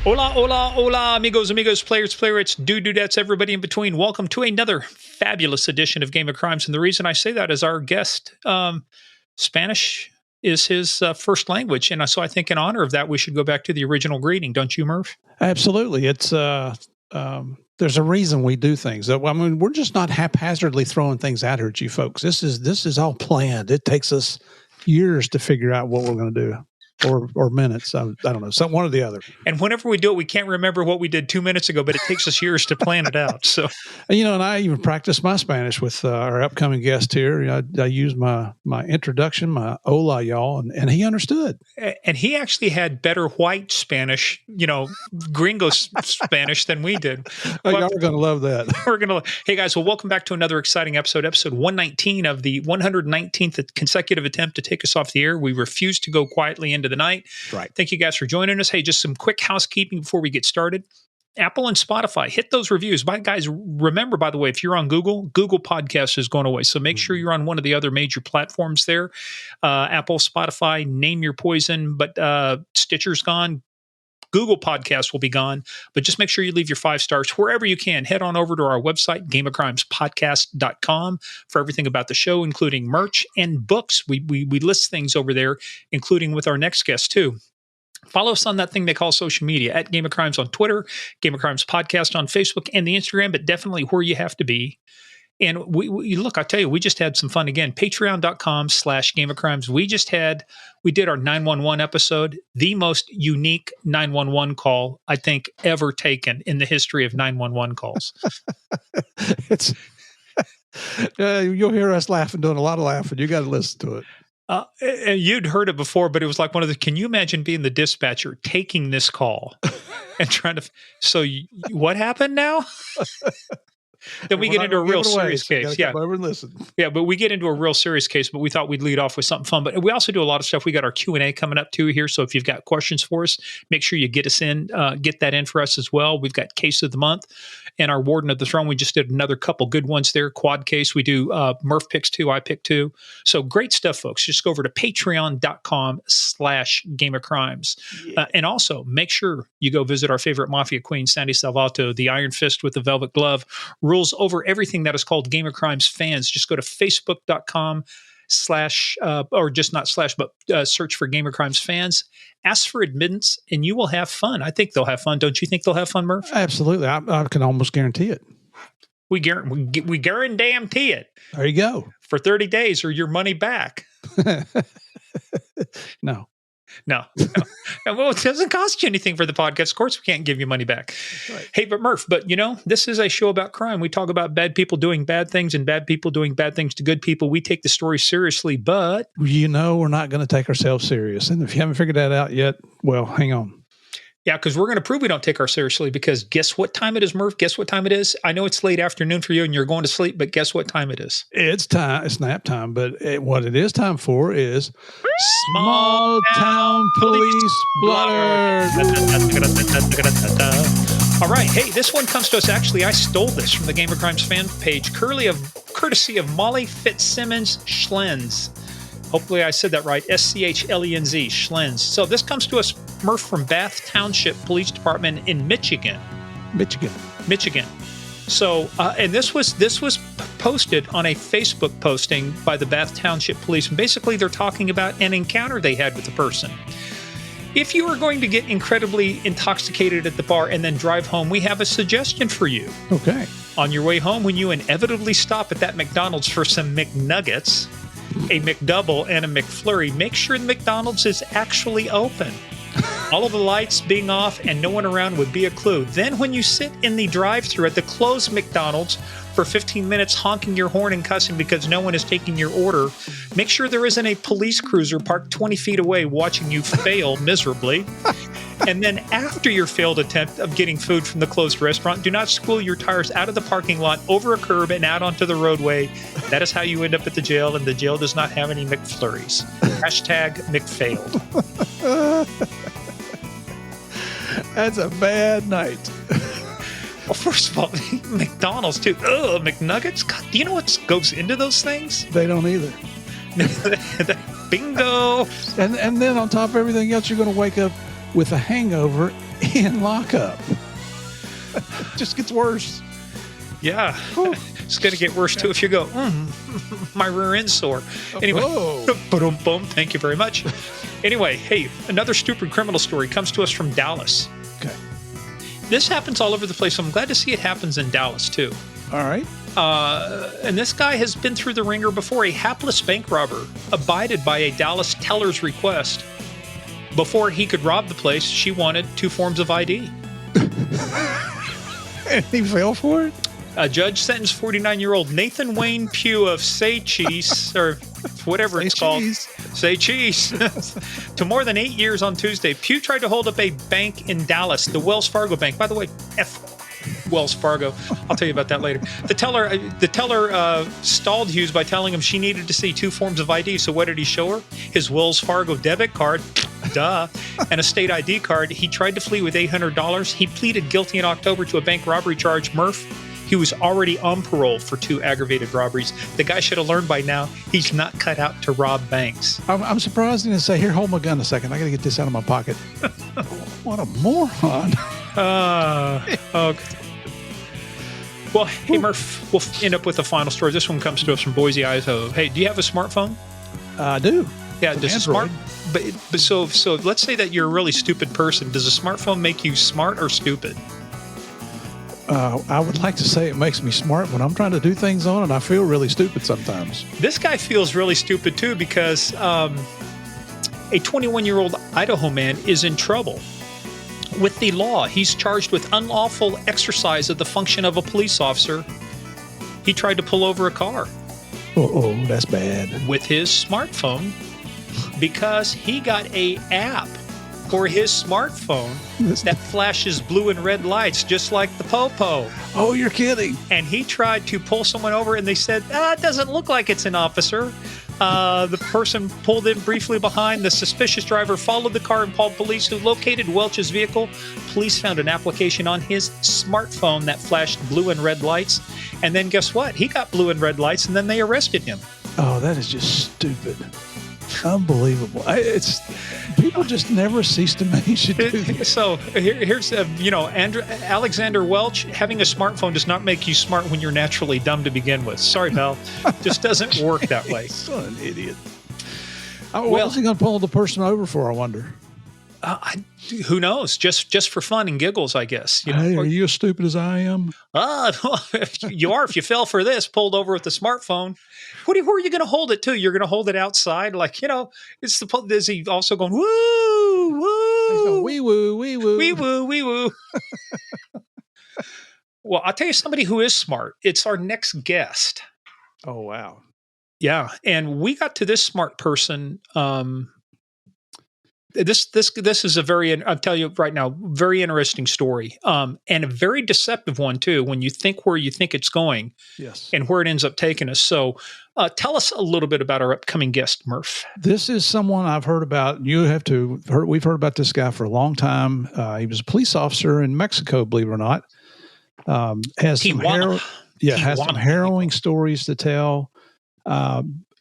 Hola, hola, hola, amigos, players, playwrights, dudettes, everybody in between. Welcome to another fabulous edition of Game of Crimes. And the reason I say that is our guest, Spanish is his first language. And so I think in honor of that, we should go back to the original greeting. Don't you, Murph? Absolutely. It's there's a reason we do things. I mean, we're just not haphazardly throwing things out here at you folks. This is all planned. It takes us years to figure out what we're going to do. Or minutes. I don't know, one or the other. And whenever we do it, we can't remember what we did 2 minutes ago, but it takes us years to plan it out. So, and I even practiced my Spanish with our upcoming guest here. I used my introduction, my hola, y'all, and he understood. And he actually had better white Spanish, gringo Spanish than we did. Y'all are going to love that. Hey guys, well, welcome back to another exciting episode 119 of the 119th consecutive attempt to take us off the air. We refuse to go quietly into the night. Right. Thank you guys for joining us. Hey, just some quick housekeeping before we get started. Apple and Spotify, hit those reviews. Guys, remember, by the way, if you're on Google Podcasts is going away. So make sure you're on one of the other major platforms there. Apple, Spotify, name your poison, but Stitcher's gone. Google Podcasts will be gone, but just make sure you leave your 5 stars wherever you can. Head on over to our website, gameofcrimespodcast.com, for everything about the show, including merch and books. We list things over there, including with our next guest, too. Follow us on that thing they call social media, at Game of Crimes on Twitter, Game of Crimes Podcast on Facebook and the Instagram, but definitely where you have to be. And we look, I tell you, we just had some fun again. Patreon.com/Game of Crimes. We did our 911 episode, the most unique 911 call, I think, ever taken in the history of 911 calls. It's you'll hear us laughing, doing a lot of laughing. You got to listen to it. You'd heard it before, but it was like one of the, can you imagine being the dispatcher taking this call and trying to, what happened now? Then we get into a real serious case. Yeah. Yeah, but we get into a real serious case, but we thought we'd lead off with something fun. But we also do a lot of stuff. We got our Q&A coming up too here. So if you've got questions for us, make sure you get that in for us as well. We've got Case of the Month and our Warden of the Throne. We just did another couple good ones there. Quad Case. We do Murph picks 2, I pick 2. So great stuff, folks. Just go over to patreon.com/Game of Crimes. Yeah. And also make sure you go visit our favorite Mafia Queen, Sandy Salvato, the Iron Fist with the Velvet Glove. Rules over everything that is called Game of Crimes fans. Just go to facebook.com/ or just not slash, but search for Game of Crimes fans. Ask for admittance and you will have fun. I think they'll have fun. Don't you think they'll have fun, Murph? Absolutely. I can almost guarantee it. We guarantee it. There you go. For 30 days or your money back. No. Well, it doesn't cost you anything for the podcast. Of course, we can't give you money back. Right. Hey, but Murph, this is a show about crime. We talk about bad people doing bad things and bad people doing bad things to good people. We take the story seriously, but we're not going to take ourselves serious. And if you haven't figured that out yet, well, hang on. Yeah, because we're going to prove we don't take ourselves seriously, because guess what time it is, Murph? Guess what time it is? I know it's late afternoon for you and you're going to sleep, but guess what time it is? It's nap time, but what it is time for is Small Town Police Blotter. All right. Hey, this one comes to us. Actually, I stole this from the Game of Crimes fan page, courtesy of Molly Fitzsimmons Schlenz. Hopefully I said that right. SCHLENZ, Schlenz. So this comes to us, Murph, from Bath Township Police Department in Michigan. So, and this was posted on a Facebook posting by the Bath Township Police. And basically they're talking about an encounter they had with a person. If you are going to get incredibly intoxicated at the bar and then drive home, we have a suggestion for you. Okay. On your way home, when you inevitably stop at that McDonald's for some McNuggets, a McDouble and a McFlurry, make sure the McDonald's is actually open. All of the lights being off and no one around would be a clue. Then when you sit in the drive-thru at the closed McDonald's for 15 minutes honking your horn and cussing because no one is taking your order, make sure there isn't a police cruiser parked 20 feet away watching you fail miserably. And then after your failed attempt of getting food from the closed restaurant, do not squeal your tires out of the parking lot, over a curb, and out onto the roadway. That is how you end up at the jail, and the jail does not have any McFlurries. Hashtag McFailed. That's a bad night. Well, first of all, McDonald's, too. Ugh, McNuggets? God, do you know what goes into those things? They don't either. Bingo. And then on top of everything else, you're going to wake up with a hangover in lockup. Just gets worse. Yeah. It's going to get worse, too, if you go, my rear end's sore. Anyway, boom, boom. Thank you very much. Anyway, hey, another stupid criminal story comes to us from Dallas. Okay. This happens all over the place. I'm glad to see it happens in Dallas, too. All right. And this guy has been through the ringer before. A hapless bank robber abided by a Dallas teller's request. Before he could rob the place, she wanted 2 forms of ID. And he fell for it? A judge sentenced 49-year-old Nathan Wayne Pugh of Say Cheese, or whatever it's called. Say Cheese. To more than 8 years on Tuesday. Pugh tried to hold up a bank in Dallas, the Wells Fargo Bank. By the way, Wells Fargo. I'll tell you about that later. The teller stalled Hughes by telling him she needed to see 2 forms of ID. So what did he show her? His Wells Fargo debit card, duh, and a state ID card. He tried to flee with $800. He pleaded guilty in October to a bank robbery charge. Murph, he was already on parole for 2 aggravated robberies. The guy should have learned by now he's not cut out to rob banks. I'm surprised he didn't say, here, hold my gun a second. I got to get this out of my pocket. What a moron. Okay. Well, hey, Murph, we'll end up with a final story. This one comes to us from Boise, Idaho. Hey, do you have a smartphone? I do. Yeah, does a smart? But so let's say that you're a really stupid person. Does a smartphone make you smart or stupid? I would like to say it makes me smart when I'm trying to do things on it. I feel really stupid sometimes. This guy feels really stupid too because a 21-year-old Idaho man is in trouble with the law. He's charged with unlawful exercise of the function of a police officer. He tried to pull over a car. Oh, that's bad. With his smartphone because he got a app for his smartphone that flashes blue and red lights just like the Popo. Oh, you're kidding. And he tried to pull someone over and they said, it doesn't look like it's an officer. The person pulled in briefly behind. The suspicious driver followed the car and called police, who located Welch's vehicle. Police found an application on his smartphone that flashed blue and red lights. And then guess what? He got blue and red lights and then they arrested him. Oh, that is just stupid. Unbelievable. People just never cease to amaze you. So here's Alexander Welch. Having a smartphone does not make you smart when you're naturally dumb to begin with. Sorry, pal. Just doesn't work that way. Son of an idiot. What was he going to pull the person over for, I wonder? Who knows? Just for fun and giggles, I guess. Hey, are you as stupid as I am? You are. If you fell for this, pulled over with the smartphone. Who are you going to hold it to? You're going to hold it outside, it's the. Is he also going woo woo? Wee woo, wee woo, wee woo, wee woo. Well, I'll tell you somebody who is smart. It's our next guest. Oh wow! Yeah, and we got to this smart person. This is a I'll tell you right now, very interesting story, and a very deceptive one too. When you think where you think it's going, yes, and where it ends up taking us. So, tell us a little bit about our upcoming guest, Murph. This is someone I've heard about. We've heard about this guy for a long time. He was a police officer in Mexico, believe it or not. Has Tijuana. Has some harrowing stories to tell.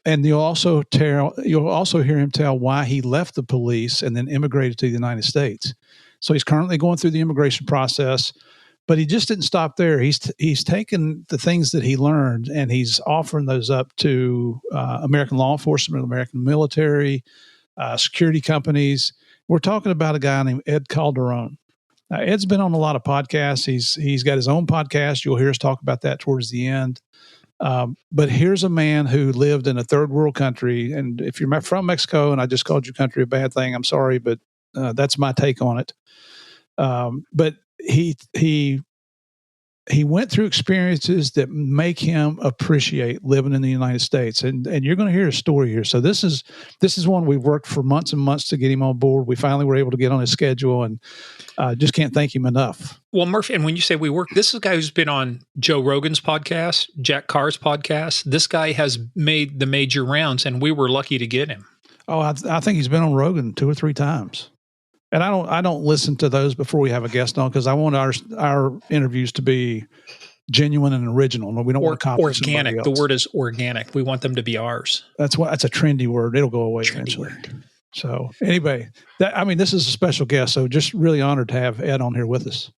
And you'll also hear him tell why he left the police and then immigrated to the United States. So he's currently going through the immigration process, but he just didn't stop there. He's taken the things that he learned and he's offering those up to American law enforcement, American military, security companies. We're talking about a guy named Ed Calderon. Ed's been on a lot of podcasts. He's got his own podcast. You'll hear us talk about that towards the end. But here's a man who lived in a third world country. And if you're from Mexico and I just called your country a bad thing, I'm sorry, but that's my take on it. But he went through experiences that make him appreciate living in the United States. And you're going to hear a story here. So this is one we've worked for months and months to get him on board. We finally were able to get on his schedule and just can't thank him enough. Well, Murphy, and when you say we work, this is a guy who's been on Joe Rogan's podcast, Jack Carr's podcast. This guy has made the major rounds and we were lucky to get him. Oh, I think he's been on Rogan 2 or 3 times. And I don't listen to those before we have a guest on because I want our interviews to be genuine and original. We don't want to copy organic. Else. The word is organic. We want them to be ours. That's a trendy word. It'll go away eventually. So anyway, this is a special guest. So just really honored to have Ed on here with us.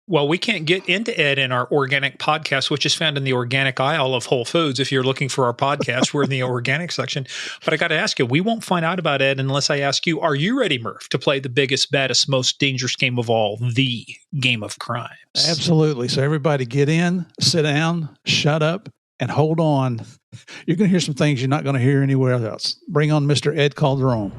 Well, we can't get into Ed in our organic podcast, which is found in the organic aisle of Whole Foods. If you're looking for our podcast, we're in the organic section. But I got to ask you, we won't find out about Ed unless I ask you, are you ready, Murph, to play the biggest, baddest, most dangerous game of all, the game of crimes? Absolutely. So everybody get in, sit down, shut up, and hold on. You're going to hear some things you're not going to hear anywhere else. Bring on Mr. Ed Calderon.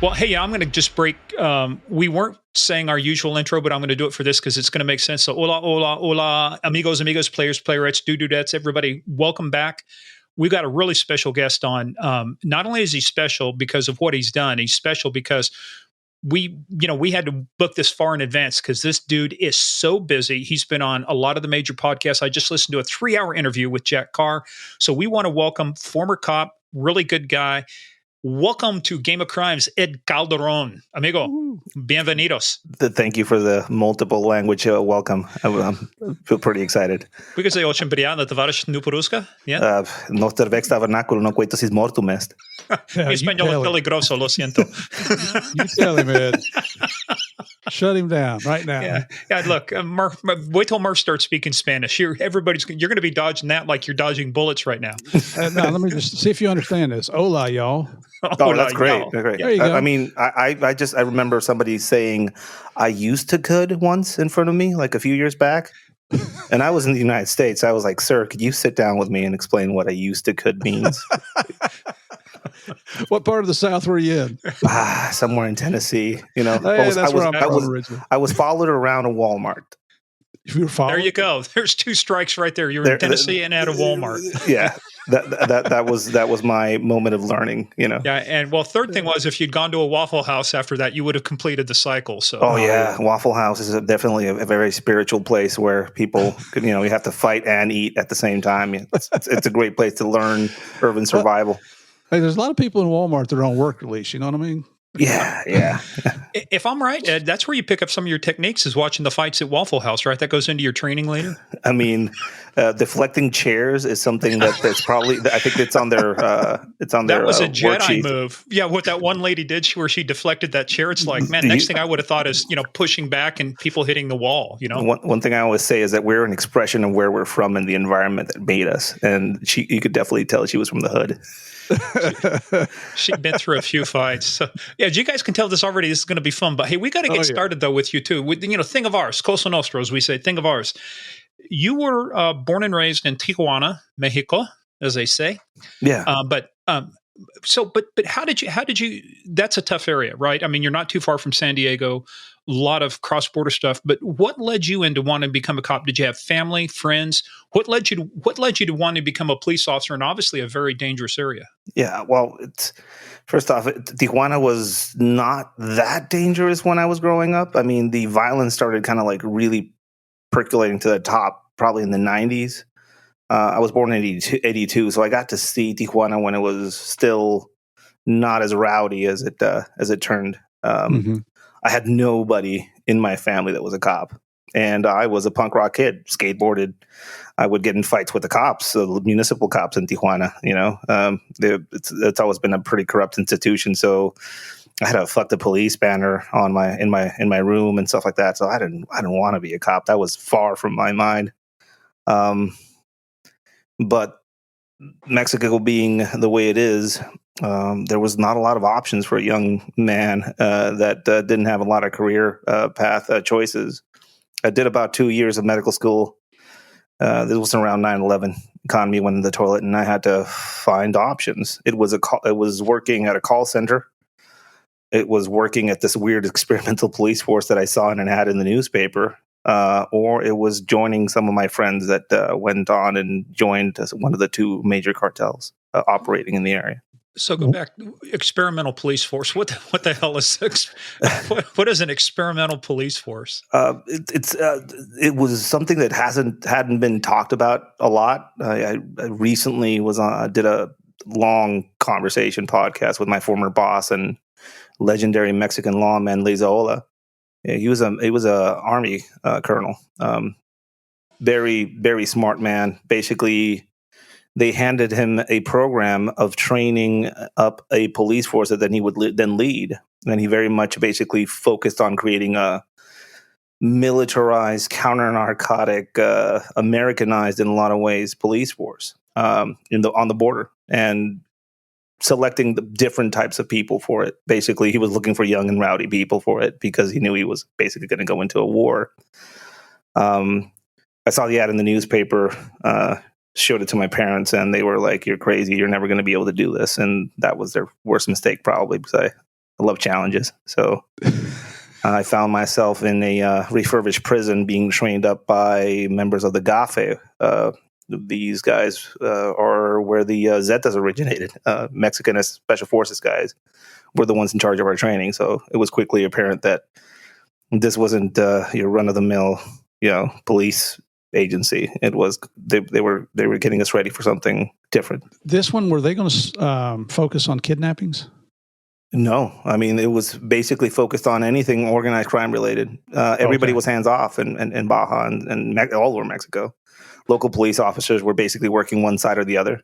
Well, hey, I'm going to just break. We weren't saying our usual intro, but I'm going to do it for this because it's going to make sense. So, hola, hola, hola, amigos, players, playerettes, dudettes, everybody, welcome back. We've got a really special guest on. Not only is he special because of what he's done, he's special because we had to book this far in advance because this dude is so busy. He's been on a lot of the major podcasts. I just listened to a 3-hour interview with Jack Carr. So we want to welcome former cop, really good guy. Welcome to Game of Crimes, Ed Calderon. Amigo, bienvenidos. Thank you for the multiple language welcome. I feel pretty excited. Because say очень приятно, товарищ Nupuruska. Yeah. Nostra vex tavernáculo no cuento sis mortum est. Mi español es peligroso, lo siento. You tell him, Ed. Shut him down right now. Yeah. Look, Murph, wait till Murph starts speaking Spanish. You're going to be dodging that like you're dodging bullets right now. Now, let me just see if you understand this. Hola, y'all. Oh, that's great. That's great. There you go. I mean, I remember somebody saying, "I used to could" once in front of me, like a few years back, and I was in the United States. I was like, "Sir, could you sit down with me and explain what "I used to could" means?" What part of the South were you in? Somewhere in Tennessee. Hey, I was followed around a Walmart. If you were followed, there you go. There's 2 strikes right there. You're in Tennessee and at a Walmart. Yeah. That was my moment of learning, Yeah, and third thing was if you'd gone to a Waffle House after that, you would have completed the cycle. So, Waffle House is definitely a very spiritual place where people, you have to fight and eat at the same time. It's a great place to learn urban survival. Hey, there's a lot of people in Walmart that are on work release. You know what I mean? Yeah. If I'm right, Ed, that's where you pick up some of your techniques is watching the fights at Waffle House, right? That goes into your training later. I mean, deflecting chairs is something that's probably. I think it's on their. That was a Jedi move. Yeah, what that one lady did, where she deflected that chair. It's like, man, next thing I would have thought is pushing back and people hitting the wall. One thing I always say is that we're an expression of where we're from and the environment that made us. And you could definitely tell she was from the hood. She'd been through a few fights. So, yeah, you guys can tell this already. This is going to be fun. But hey, we got to get started though with you too. With thing of ours, Cosa Nostra, as we say, thing of ours. You were born and raised in Tijuana, Mexico, as they say. Yeah. But how did you? That's a tough area, right? I mean, you're not too far from San Diego. A lot of cross-border stuff. But what led you into wanting to become a cop? Did you have family, friends? What led you to wanting to become a police officer in obviously a very dangerous area? Yeah, well, first off, Tijuana was not that dangerous when I was growing up. I mean, the violence started kind of like really percolating to the top probably in the 90s. I was born in 82, so I got to see Tijuana when it was still not as rowdy as it turned. I had nobody in my family that was a cop, and I was a punk rock kid. Skateboarded. I would get in fights with the cops, the municipal cops in Tijuana. It's always been a pretty corrupt institution. So I had a "fuck the police" banner on in my room and stuff like that. So I didn't want to be a cop. That was far from my mind. But Mexico being the way it is, there was not a lot of options for a young man that didn't have a lot of career path choices. I did about 2 years of medical school. This was around 9/11. Economy went in the toilet, and I had to find options. It was working at a call center. It was working at this weird experimental police force that I saw in an ad in the newspaper. Or it was joining some of my friends that went on and joined one of the 2 major cartels operating in the area. So go back, experimental police force. What the hell is what is an experimental police force? It was something that hadn't been talked about a lot. I recently did a long conversation podcast with my former boss and legendary Mexican lawman Lizaola. Yeah, he was a army colonel. Very, very smart man. Basically, they handed him a program of training up a police force that then he would then lead. And he very much basically focused on creating a militarized, counter-narcotic, Americanized in a lot of ways police force on the border, and selecting the different types of people for it. Basically, he was looking for young and rowdy people for it because he knew he was basically going to go into a war. I saw the ad in the newspaper, showed it to my parents, and they were like, "You're crazy. You're never going to be able to do this." And that was their worst mistake, probably, because I love challenges. So I found myself in a refurbished prison being trained up by members of the GAFE. These guys are where the Zetas originated. Mexican Special Forces guys were the ones in charge of our training. So it was quickly apparent that this wasn't your run-of-the-mill, police agency. It was they were getting us ready for something different. This one, were they going to focus on kidnappings? No, I mean, it was basically focused on anything organized crime related. Everybody was hands off in Baja and all over Mexico. Local police officers were basically working one side or the other.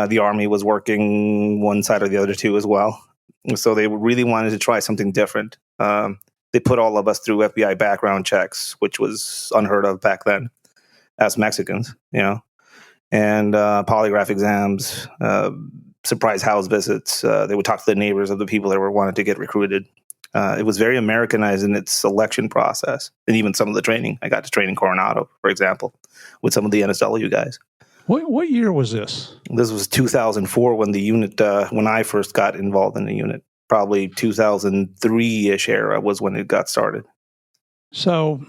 The army was working one side or the other too as well. So they really wanted to try something different. They put all of us through FBI background checks, which was unheard of back then as Mexicans, and polygraph exams, surprise house visits. They would talk to the neighbors of the people that were wanted to get recruited. It was very Americanized in its selection process, and even some of the training. I got to train in Coronado, for example, with some of the NSW guys. What year was this? This was 2004 when the unit, when I first got involved in the unit. Probably 2003-ish era was when it got started. So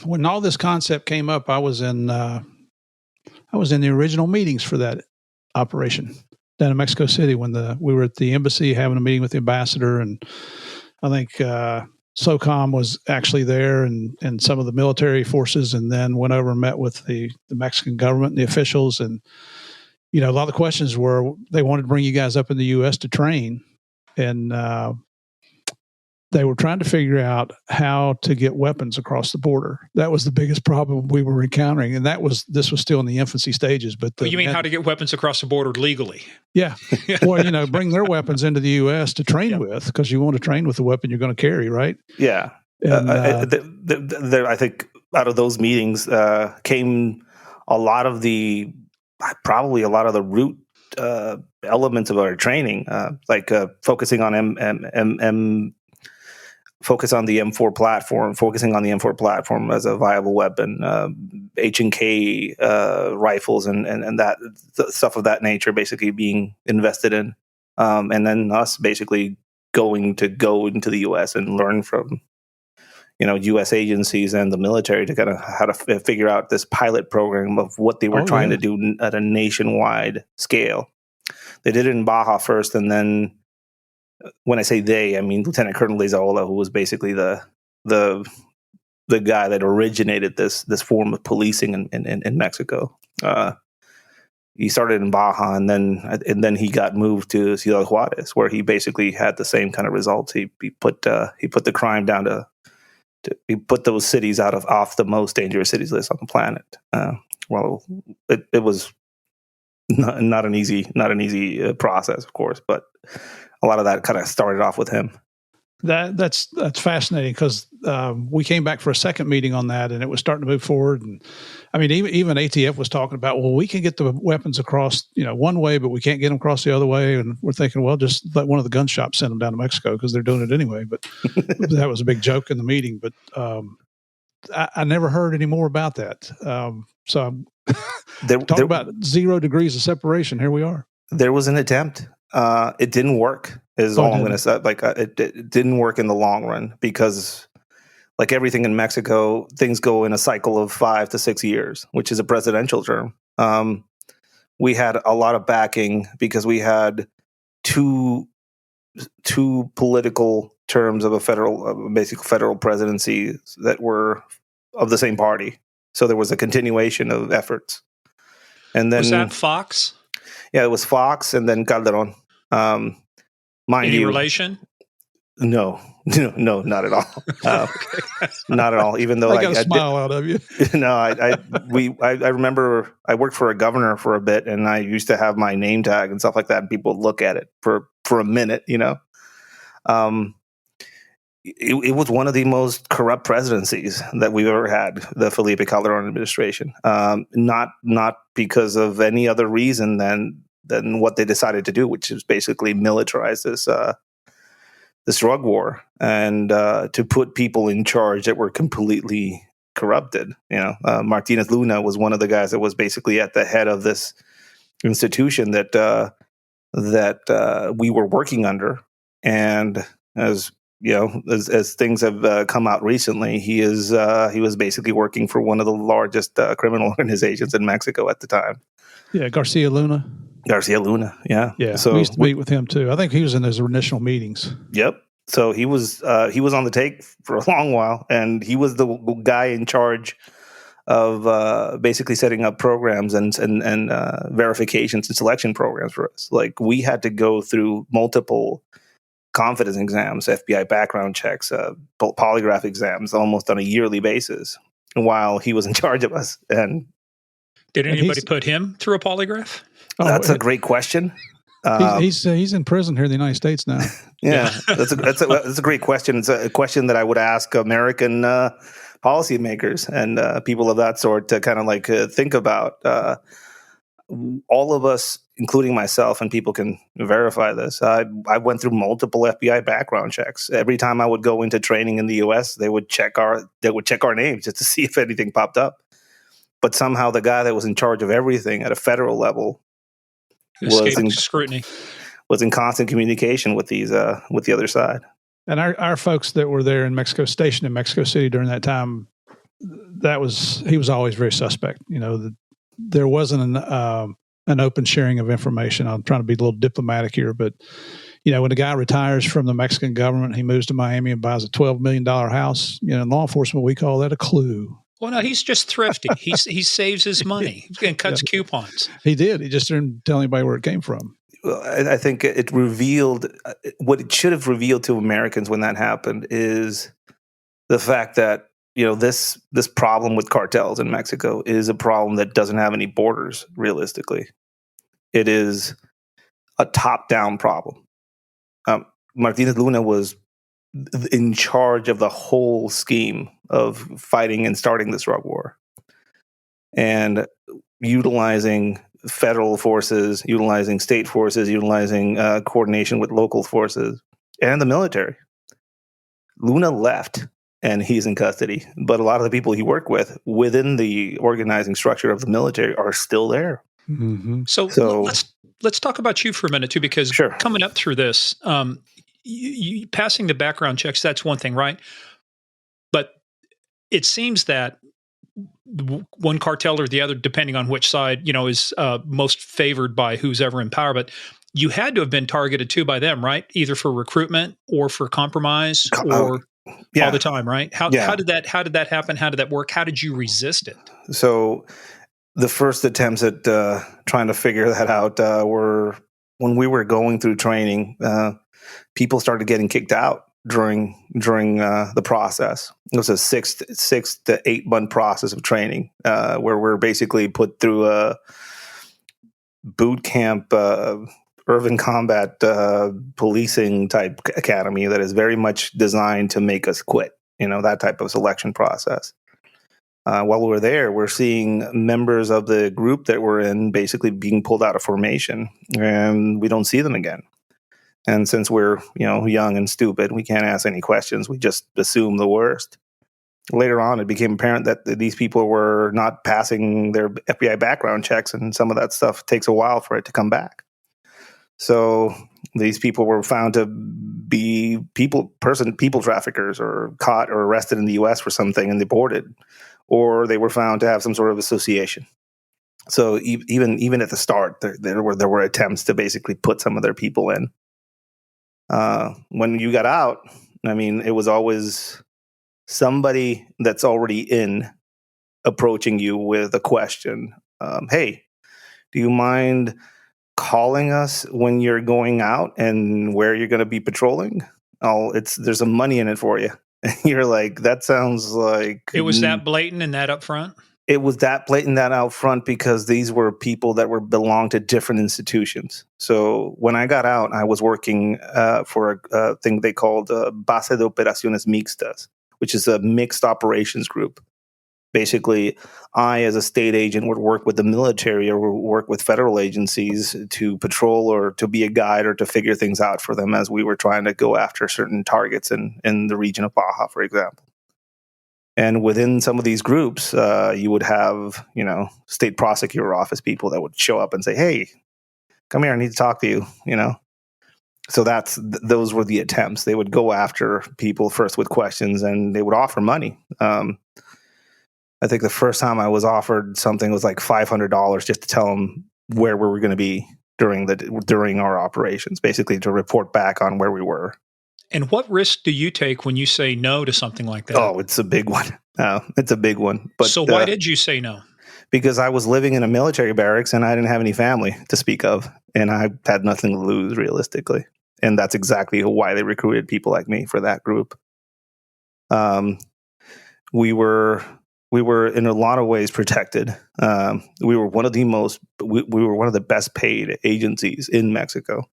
when all this concept came up, I was in the original meetings for that operation down in Mexico City when we were at the embassy having a meeting with the ambassador, and I think SOCOM was actually there and some of the military forces, and then went over and met with the Mexican government and the officials. And, a lot of the questions were, they wanted to bring you guys up in the U.S. to train, and they were trying to figure out how to get weapons across the border. That was the biggest problem we were encountering, and this was still in the infancy stages. But you mean how to get weapons across the border legally? Yeah. Well, bring their weapons into the U.S. to train with, because you want to train with the weapon you're going to carry, right? Yeah. And, I think out of those meetings came probably a lot of the root elements of our training, like focusing on focus on the M4 platform, focusing on the M4 platform as a viable weapon, H&K rifles and that stuff of that nature basically being invested in. And then us basically go into the U.S. and learn from, U.S. agencies and the military to kind of how to figure out this pilot program of what they were trying to do at a nationwide scale. They did it in Baja first, and then when I say they, I mean Lieutenant Colonel Lezaola, who was basically the guy that originated this form of policing in Mexico. He started in Baja, and then he got moved to Ciudad Juarez, where he basically had the same kind of results. He put the crime down to he put those cities off the most dangerous cities list on the planet. Well, it was not an easy process, of course, but a lot of that kind of started off with him. That's fascinating, because we came back for a second meeting on that, and it was starting to move forward. And I mean, even ATF was talking about, well, we can get the weapons across, one way, but we can't get them across the other way. And we're thinking, well, just let one of the gun shops send them down to Mexico, because they're doing it anyway. But that was a big joke in the meeting. But I never heard any more about that. So talk about 0 degrees of separation. Here we are. There was an attempt. It didn't work. Is all I'm going to say. Like it didn't work in the long run, because, like everything in Mexico, things go in a cycle of 5 to 6 years, which is a presidential term. We had a lot of backing because we had two political terms of a basic federal presidency that were of the same party. So there was a continuation of efforts. And then was that Fox? Yeah, it was Fox and then Calderon. Any relation? No, not at all. Not at all. Even though I got a smile out of you. No, I remember I worked for a governor for a bit, and I used to have my name tag and stuff like that, and people would look at it for a minute, It was one of the most corrupt presidencies that we've ever had, the Felipe Calderon administration. Not because of any other reason than what they decided to do, which is basically militarize this drug war and to put people in charge that were completely corrupted. Martinez Luna was one of the guys that was basically at the head of this institution that we were working under, and as things have come out recently, he was basically working for one of the largest criminal organizations in Mexico at the time. Yeah, Garcia Luna, yeah. So we used to meet with him too. I think he was in those initial meetings. Yep. So he was on the take for a long while, and he was the guy in charge of basically setting up programs and verifications and selection programs for us. Like, we had to go through multiple confidence exams, FBI background checks, polygraph exams, almost on a yearly basis, while he was in charge of us. And did anybody put him through a polygraph? That's a great question. He's in prison here in the United States now. Yeah, that's a great question. It's a question that I would ask American policymakers and people of that sort to kind of think about. All of us, including myself, and people can verify this. I went through multiple FBI background checks. Every time I would go into training in the U.S., they would check our names just to see if anything popped up. But somehow the guy that was in charge of everything at a federal level scrutiny. Was in constant communication with with the other side. And our folks that were there in Mexico, stationed in Mexico City during that time, he was always very suspect. There wasn't an open sharing of information. I'm trying to be a little diplomatic here, but when a guy retires from the Mexican government, he moves to Miami and buys a $12 million house. In law enforcement, we call that a clue. Well, no, he's just thrifty. He saves his money and cuts coupons. He did. He just didn't tell anybody where it came from. Well, I think it revealed what it should have revealed to Americans when that happened is the fact that this problem with cartels in Mexico is a problem that doesn't have any borders. Realistically, it is a top-down problem. Martinez Luna was in charge of the whole scheme of fighting and starting this drug war, and utilizing federal forces, utilizing state forces, utilizing coordination with local forces and the military. Luna left, and he's in custody. But a lot of the people he worked with within the organizing structure of the military are still there. Mm-hmm. So let's talk about you for a minute too, because coming up through this, you passing the background checks, that's one thing, right? But it seems that one cartel or the other, depending on which side, is most favored by who's ever in power. But you had to have been targeted too by them, right? Either for recruitment or for compromise, or all the time, right? How did that happen? How did that work? How did you resist it? So the first attempts at trying to figure that out were when we were going through training. People started getting kicked out during the process. It was a 6 to 8 month process of training where we're basically put through a boot camp, urban combat policing type academy that is very much designed to make us quit. That type of selection process. While we were there, we're seeing members of the group that we're in basically being pulled out of formation, and we don't see them again. And since we're, young and stupid, we can't ask any questions. We just assume the worst. Later on, it became apparent that these people were not passing their FBI background checks, and some of that stuff takes a while for it to come back. So these people were found to be people traffickers, or caught or arrested in the U.S. for something and deported, or they were found to have some sort of association. So even at the start, there were attempts to basically put some of their people in. When you got out, it was always somebody that's already in approaching you with a question. Hey, do you mind calling us when you're going out and where you're going to be patrolling? there's some money in it for you. And you're like, that sounds like It was that blatant and that upfront? It was that blatant, that out front, because these were people that belonged to different institutions. So when I got out, I was working for a thing they called Base de Operaciones Mixtas, which is a mixed operations group. Basically, I, as a state agent, would work with the military or would work with federal agencies to patrol or to be a guide or to figure things out for them as we were trying to go after certain targets in the region of Baja, for example. And within some of these groups, you would have, state prosecutor office people that would show up and say, "Hey, come here, I need to talk to you," So those were the attempts. They would go after people first with questions, and they would offer money. I think the first time I was offered something was like $500 just to tell them where we were going to be during our operations, basically to report back on where we were. And what risk do you take when you say no to something like that? Oh, it's a big one. It's a big one. But so why did you say no? Because I was living in a military barracks and I didn't have any family to speak of, and I had nothing to lose realistically. And that's exactly why they recruited people like me for that group. We were in a lot of ways protected. We were one of the we were one of the best paid agencies in Mexico.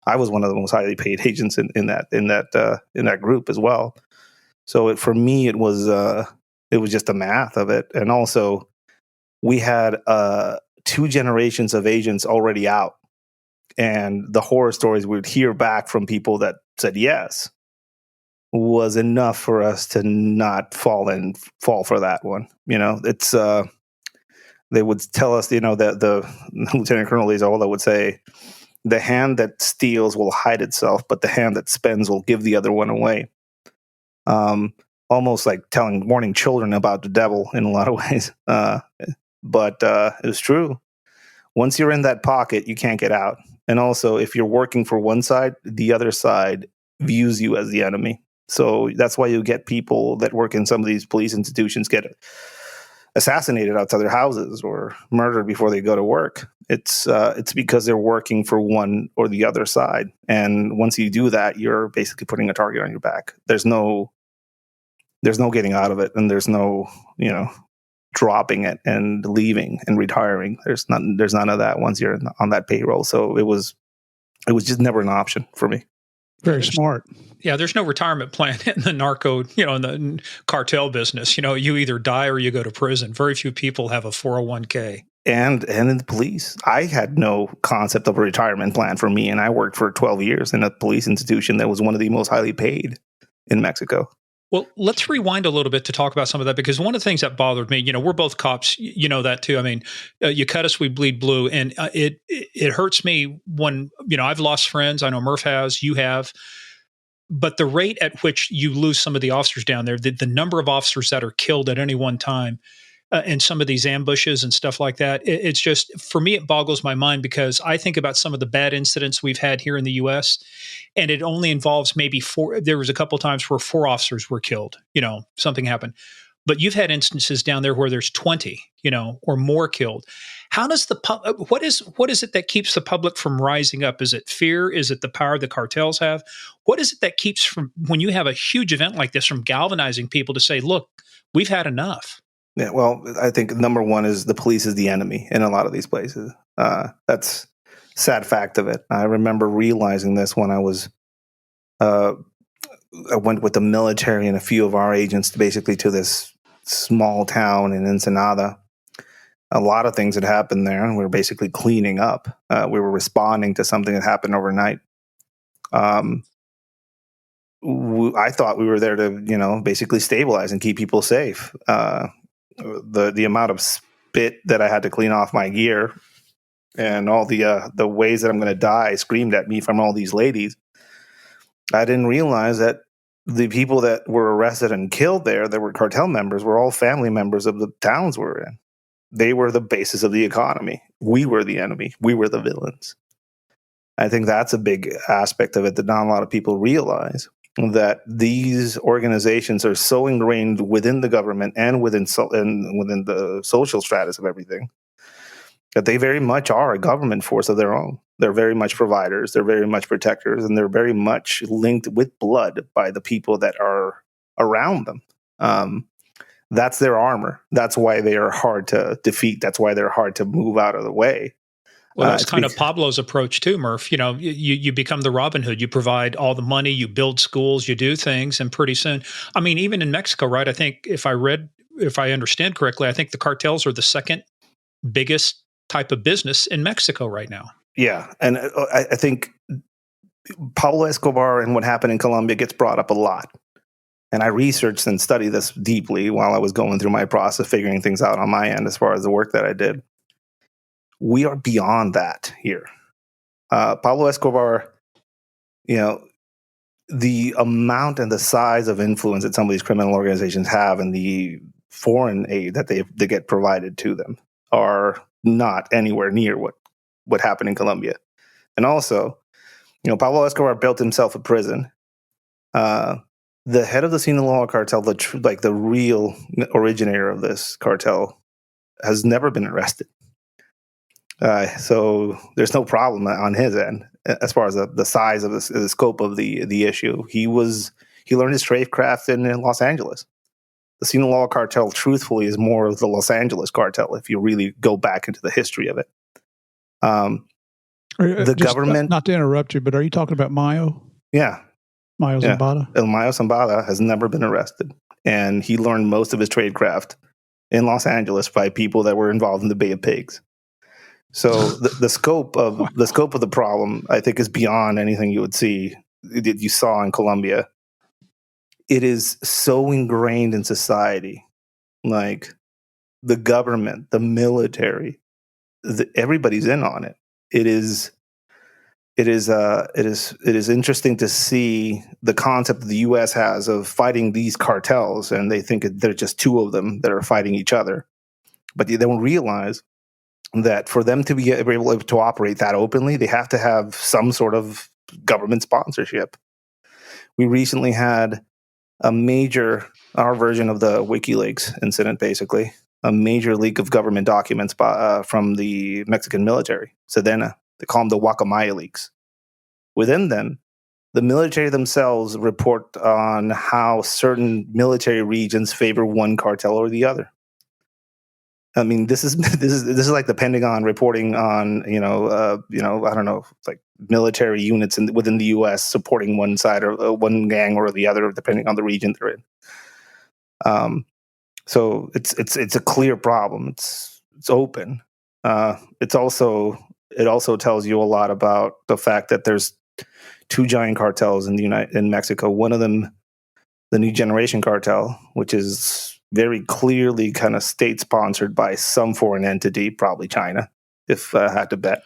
I was one of the most highly paid agents in that group as well. So for me, it was just the math of it, and also we had 2 generations of agents already out, and the horror stories we would hear back from people that said yes was enough for us to not fall for that one. It's they would tell us, that the Lieutenant Colonel Lizola would say, "The hand that steals will hide itself, but the hand that spends will give the other one away." Almost like warning children about the devil in a lot of ways. But it was true. Once you're in that pocket, you can't get out. And also, if you're working for one side, the other side views you as the enemy. So that's why you get people that work in some of these police institutions get assassinated outside their houses or murdered before they go to work. It's because they're working for one or the other side. And once you do that, you're basically putting a target on your back. There's no getting out of it, and there's no, dropping it and leaving and retiring. There's none of that once you're on that payroll. So it was just never an option for me. Very smart. Yeah, there's no retirement plan in the narco, in the cartel business. You either die or you go to prison. Very few people have a 401k. And in the police, I had no concept of a retirement plan for me, and I worked for 12 years in a police institution that was one of the most highly paid in Mexico. Well, let's rewind a little bit to talk about some of that, because one of the things that bothered me, we're both cops, that too. I mean, you cut us, we bleed blue, and it hurts me when, I've lost friends. I know Murph has, you have, but the rate at which you lose some of the officers down there, the number of officers that are killed at any one time in some of these ambushes and stuff like that, it's just, for me, it boggles my mind, because I think about some of the bad incidents we've had here in the U.S., and it only involves maybe 4. There was a couple of times where 4 officers were killed, something happened. But you've had instances down there where there's 20, or more killed. How does what is it that keeps the public from rising up? Is it fear? Is it the power the cartels have? What is it that keeps from, when you have a huge event like this, from galvanizing people to say, look, we've had enough? Yeah, well, I think number one is the police is the enemy in a lot of these places. That's sad fact of it. I remember realizing this when I went with the military and a few of our agents to this small town in Ensenada. A lot of things had happened there, and we were basically cleaning up. We were responding to something that happened overnight. I thought we were there to, basically stabilize and keep people safe. The amount of spit that I had to clean off my gear and all the ways that I'm going to die screamed at me from all these ladies. I didn't realize that the people that were arrested and killed there that were cartel members were all family members of the towns we're in. They were the basis of the economy. We were the enemy. We were the villains. I think that's a big aspect of it that not a lot of people realize, that these organizations are so ingrained within the government and within the social stratus of everything, that they very much are a government force of their own. They're very much providers. They're very much protectors, and they're very much linked with blood by the people that are around them. That's their armor. That's why they are hard to defeat. That's why they're hard to move out of the way. Well, that's kind of Pablo's approach too, Murph. You become the Robin Hood. You provide all the money, you build schools, you do things, and pretty soon, I mean, even in Mexico, right? I think if I understand correctly, I think the cartels are the second biggest type of business in Mexico right now. Yeah, and I think Pablo Escobar and what happened in Colombia gets brought up a lot. And I researched and studied this deeply while I was going through my process, figuring things out on my end as far as the work that I did. We are beyond that here. Pablo Escobar, the amount and the size of influence that some of these criminal organizations have and the foreign aid that they get provided to them are not anywhere near what happened in Colombia. And also, Pablo Escobar built himself a prison. The head of the Sinaloa cartel, the real originator of this cartel, has never been arrested. So there's no problem on his end as far as the size of the scope of the issue. He learned his tradecraft in Los Angeles. The Sinaloa cartel, truthfully, is more of the Los Angeles cartel if you really go back into the history of it. The government, not to interrupt you, but are you talking about Mayo? Yeah. Mayo Zambada? El Mayo Zambada has never been arrested, and he learned most of his tradecraft in Los Angeles by people that were involved in the Bay of Pigs. So the scope of the problem, I think, is beyond anything you would see that you saw in Colombia. It is so ingrained in society, like the government, the military, everybody's in on it. It is interesting to see the concept that the U.S. has of fighting these cartels, and they think there are just two of them that are fighting each other, but they don't realize that for them to be able to operate that openly, they have to have some sort of government sponsorship. We recently had our version of the WikiLeaks incident, basically, a major leak of government documents from the Mexican military, Sedena. They call them the Guacamaya leaks. Within them, the military themselves report on how certain military regions favor one cartel or the other. I mean, this is like the Pentagon reporting on I don't know, like military units within the U.S. supporting one side or one gang or the other, depending on the region they're in. So it's a clear problem. It's open. It also tells you a lot about the fact that there's two giant cartels in Mexico. One of them, the New Generation Cartel, which is very clearly kind of state-sponsored by some foreign entity, probably China, if I had to bet.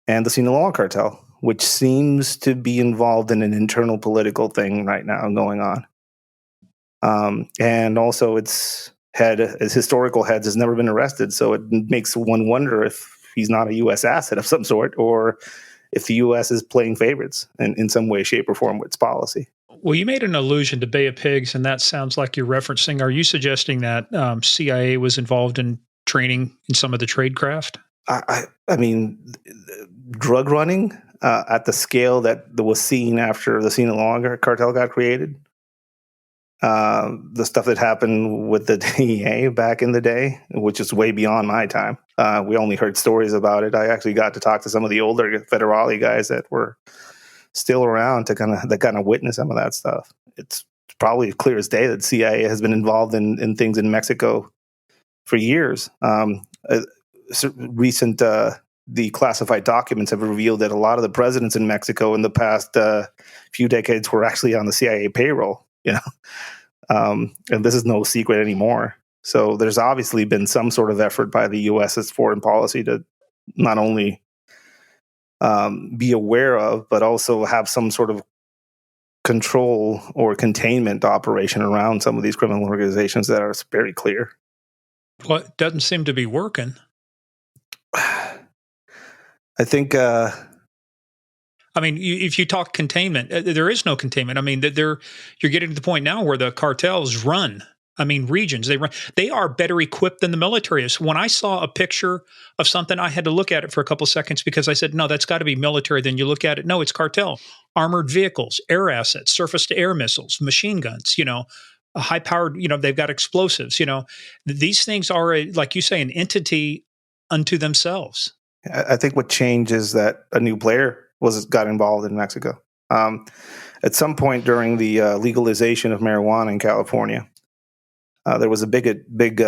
And the Sinaloa cartel, which seems to be involved in an internal political thing right now going on. And also its historical heads has never been arrested, so it makes one wonder if he's not a U.S. asset of some sort, or if the U.S. is playing favorites in some way, shape, or form with its policy. Well, you made an allusion to Bay of Pigs, and that sounds like you're referencing. Are you suggesting that CIA was involved in training in some of the tradecraft? I mean, drug running at the scale that was seen after the Sinaloa cartel got created. The stuff that happened with the DEA back in the day, which is way beyond my time. We only heard stories about it. I actually got to talk to some of the older federale guys that were still around to kind of witness some of that stuff. It's probably clear as day that CIA has been involved in things in Mexico for years. Recent declassified documents have revealed that a lot of the presidents in Mexico in the past few decades were actually on the CIA payroll. And this is no secret anymore. So there's obviously been some sort of effort by the U.S.'s foreign policy to not only be aware of, but also have some sort of control or containment operation around some of these criminal organizations that are very clear. Well, it doesn't seem to be working. I think... I mean, if you talk containment, there is no containment. I mean, you're getting to the point now where the cartels run I mean, regions. They are better equipped than the military is. When I saw a picture of something, I had to look at it for a couple seconds because I said, no, that's got to be military. Then you look at it. No, it's cartel. Armored vehicles, air assets, surface to air missiles, machine guns, a high powered, they've got explosives, these things are, like you say, an entity unto themselves. I think what changed is that a new player got involved in Mexico. At some point during the legalization of marijuana in California, there was a big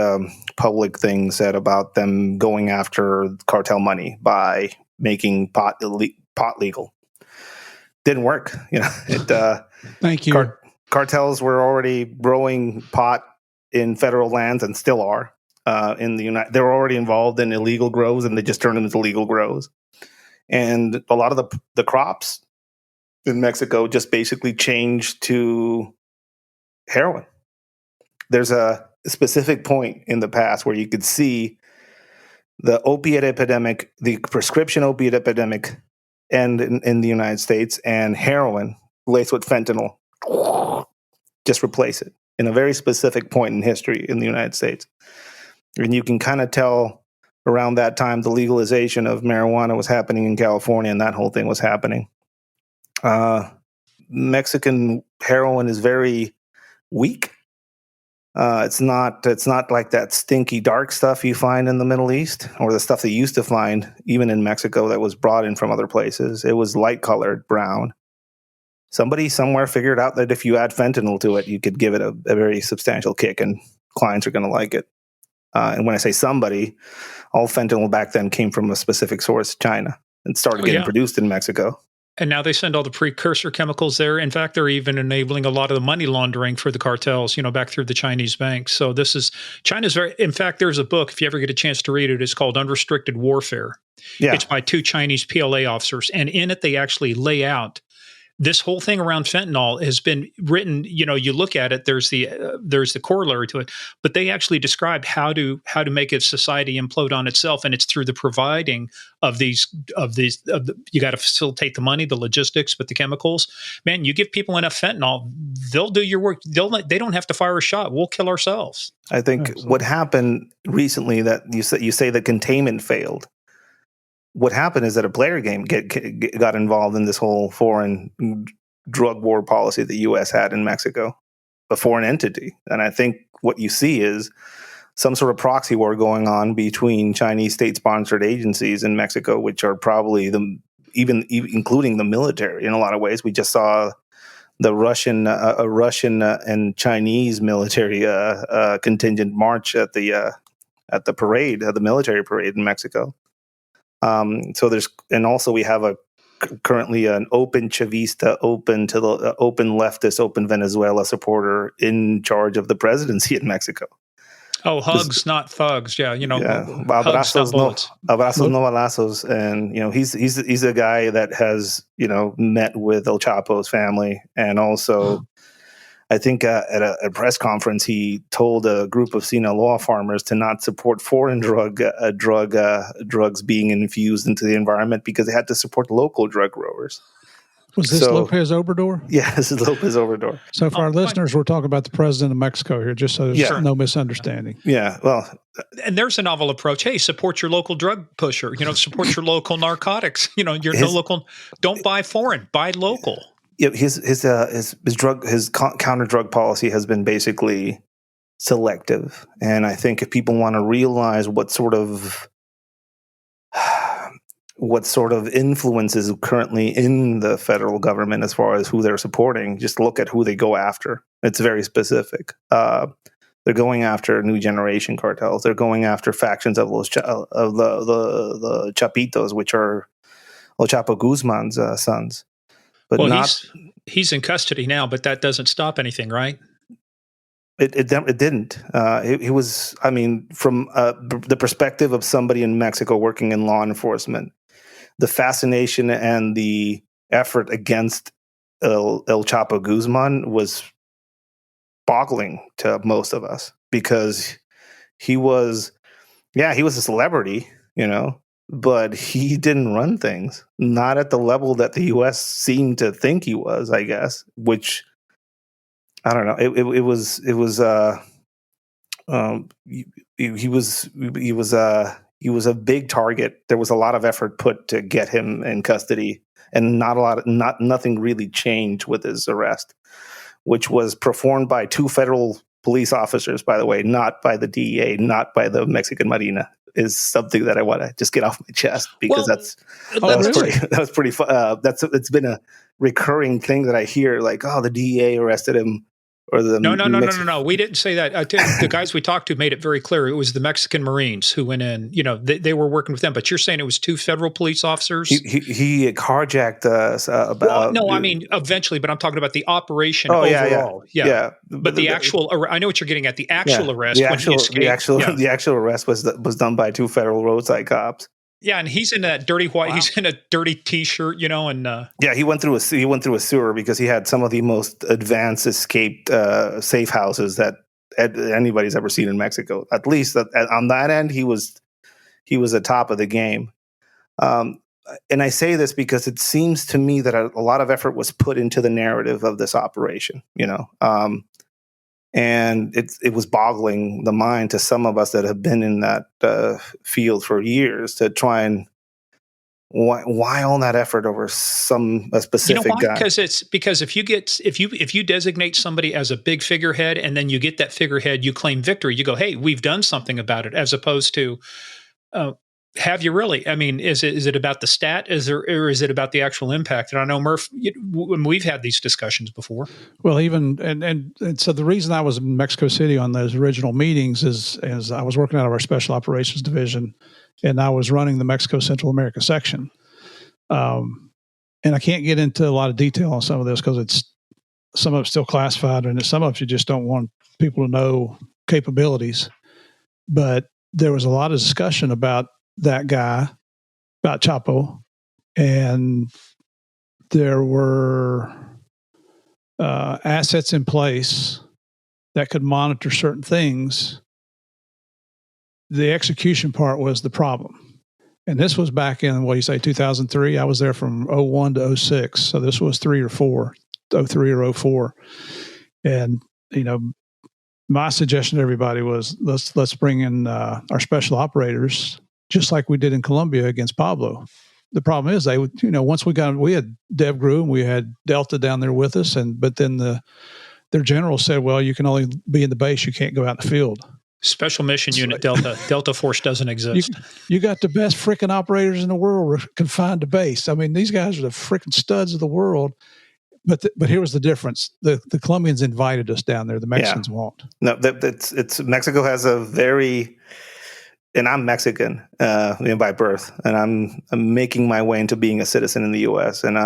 public thing said about them going after cartel money by making pot legal. Didn't work. Thank you. Cartels were already growing pot in federal lands and still are. They were already involved in illegal grows, and they just turned them into legal grows. And a lot of the crops in Mexico just basically changed to heroin. There's a specific point in the past where you could see the opiate epidemic, the prescription opiate epidemic, and in the United States, and heroin laced with fentanyl, just replace it in a very specific point in history in the United States. And you can kind of tell around that time the legalization of marijuana was happening in California, and that whole thing was happening. Mexican heroin is very weak. It's not like that stinky dark stuff you find in the Middle East, or the stuff they used to find even in Mexico that was brought in from other places. It was light colored brown. Somebody somewhere figured out that if you add fentanyl to it, you could give it a very substantial kick, and clients are going to like it. And when I say somebody, all fentanyl back then came from a specific source, China, and started getting produced in Mexico. And now they send all the precursor chemicals there. In fact, they're even enabling a lot of the money laundering for the cartels, back through the Chinese banks. So China's very, in fact, there's a book, if you ever get a chance to read it, it's called Unrestricted Warfare. Yeah. It's by 2 Chinese PLA officers. And in it, they actually lay out this whole thing around fentanyl has been written. You look at it. There's the corollary to it, but they actually described how to make a society implode on itself, and it's through the providing of these. You got to facilitate the money, the logistics, but the chemicals. Man, you give people enough fentanyl, they'll do your work. They don't have to fire a shot. We'll kill ourselves. I think what happened recently, that you say the containment failed. What happened is that a player game got involved in this whole foreign drug war policy the U.S. had in Mexico, a foreign entity. And I think what you see is some sort of proxy war going on between Chinese state-sponsored agencies in Mexico, which are probably even including the military in a lot of ways. We just saw the Russian and Chinese military contingent march at the parade, the military parade in Mexico. Also we have currently an open Chavista, open leftist, open Venezuela supporter in charge of the presidency in Mexico. Oh, hugs, not thugs. Yeah, abrazos, no balazos, and he's a guy that has met with El Chapo's family, and also. I think at a press conference, he told a group of Sinaloa farmers to not support foreign drugs being infused into the environment because they had to support local drug growers. Was this Lopez Obrador? Yeah, this is Lopez Obrador. So for our listeners, we're talking about the president of Mexico here, just so there's no misunderstanding. Yeah, well. And there's a novel approach. Hey, support your local drug pusher. Support your local narcotics. Local. Don't buy foreign. Buy local. Yeah, his counter drug policy has been basically selective, and I think if people want to realize what sort of influence is currently in the federal government as far as who they're supporting, just look at who they go after. It's very specific. They're going after new generation cartels. They're going after factions of the Chapitos, which are El Chapo Guzman's sons. But he's in custody now, but that doesn't stop anything, right? It didn't. He was, from the perspective of somebody in Mexico working in law enforcement, the fascination and the effort against El Chapo Guzman was boggling to most of us, because he was a celebrity, but he didn't run things, not at the level that the U.S. seemed to think he was, I guess, which I don't know. It was He was a big target. There was a lot of effort put to get him in custody, and nothing really changed with his arrest, which was performed by two federal police officers, by the way, not by the DEA, not by the Mexican Marina. Is something that I want to just get off my chest, because it's been a recurring thing that I hear, like, oh, the DEA arrested him. Or the No. We didn't say that. The guys we talked to made it very clear. It was the Mexican Marines who went in. They were working with them. But you're saying it was two federal police officers? He carjacked us. Eventually. But I'm talking about the operation overall. Yeah. But the actual, I know what you're getting at. The actual arrest. The actual arrest was done by two federal roadside cops. Yeah, and he's in that dirty white. Wow. He's in a dirty T-shirt, and he went through a sewer because he had some of the most advanced escaped safe houses that anybody's ever seen in Mexico. At least on that end, he was the top of the game. And I say this because it seems to me that a lot of effort was put into the narrative of this operation. And it was boggling the mind to some of us that have been in that field for years to try and why all that effort over a specific guy? Because if you designate somebody as a big figurehead and then you get that figurehead, you claim victory. You go, hey, we've done something about it, as opposed to have you really? I mean, is it about the stat? Or is it about the actual impact? And I know, Murph, we've had these discussions before. Well, even and so the reason I was in Mexico City on those original meetings is I was working out of our Special Operations Division, and I was running the Mexico Central America section. And I can't get into a lot of detail on some of this because some of it's still classified, and some of it you just don't want people to know capabilities. But there was a lot of discussion about that guy, about Chapo, and there were assets in place that could monitor certain things. The execution part was the problem. And this was back in, 2003? I was there from 01 to 06. So this was 03 or 04. And, my suggestion to everybody was let's bring in our special operators, just like we did in Colombia against Pablo. The problem is we had DevGru and we had Delta down there with us, but then their general said, well, you can only be in the base, you can't go out in the field. Special Mission Unit Delta Force doesn't exist. You got the best freaking operators in the world confined to base. I mean, these guys are the freaking studs of the world. But here was the difference. The Colombians invited us down there. The Mexicans won't. No, it's Mexico has a very, and I'm Mexican by birth, and I'm making my way into being a citizen in the U.S. And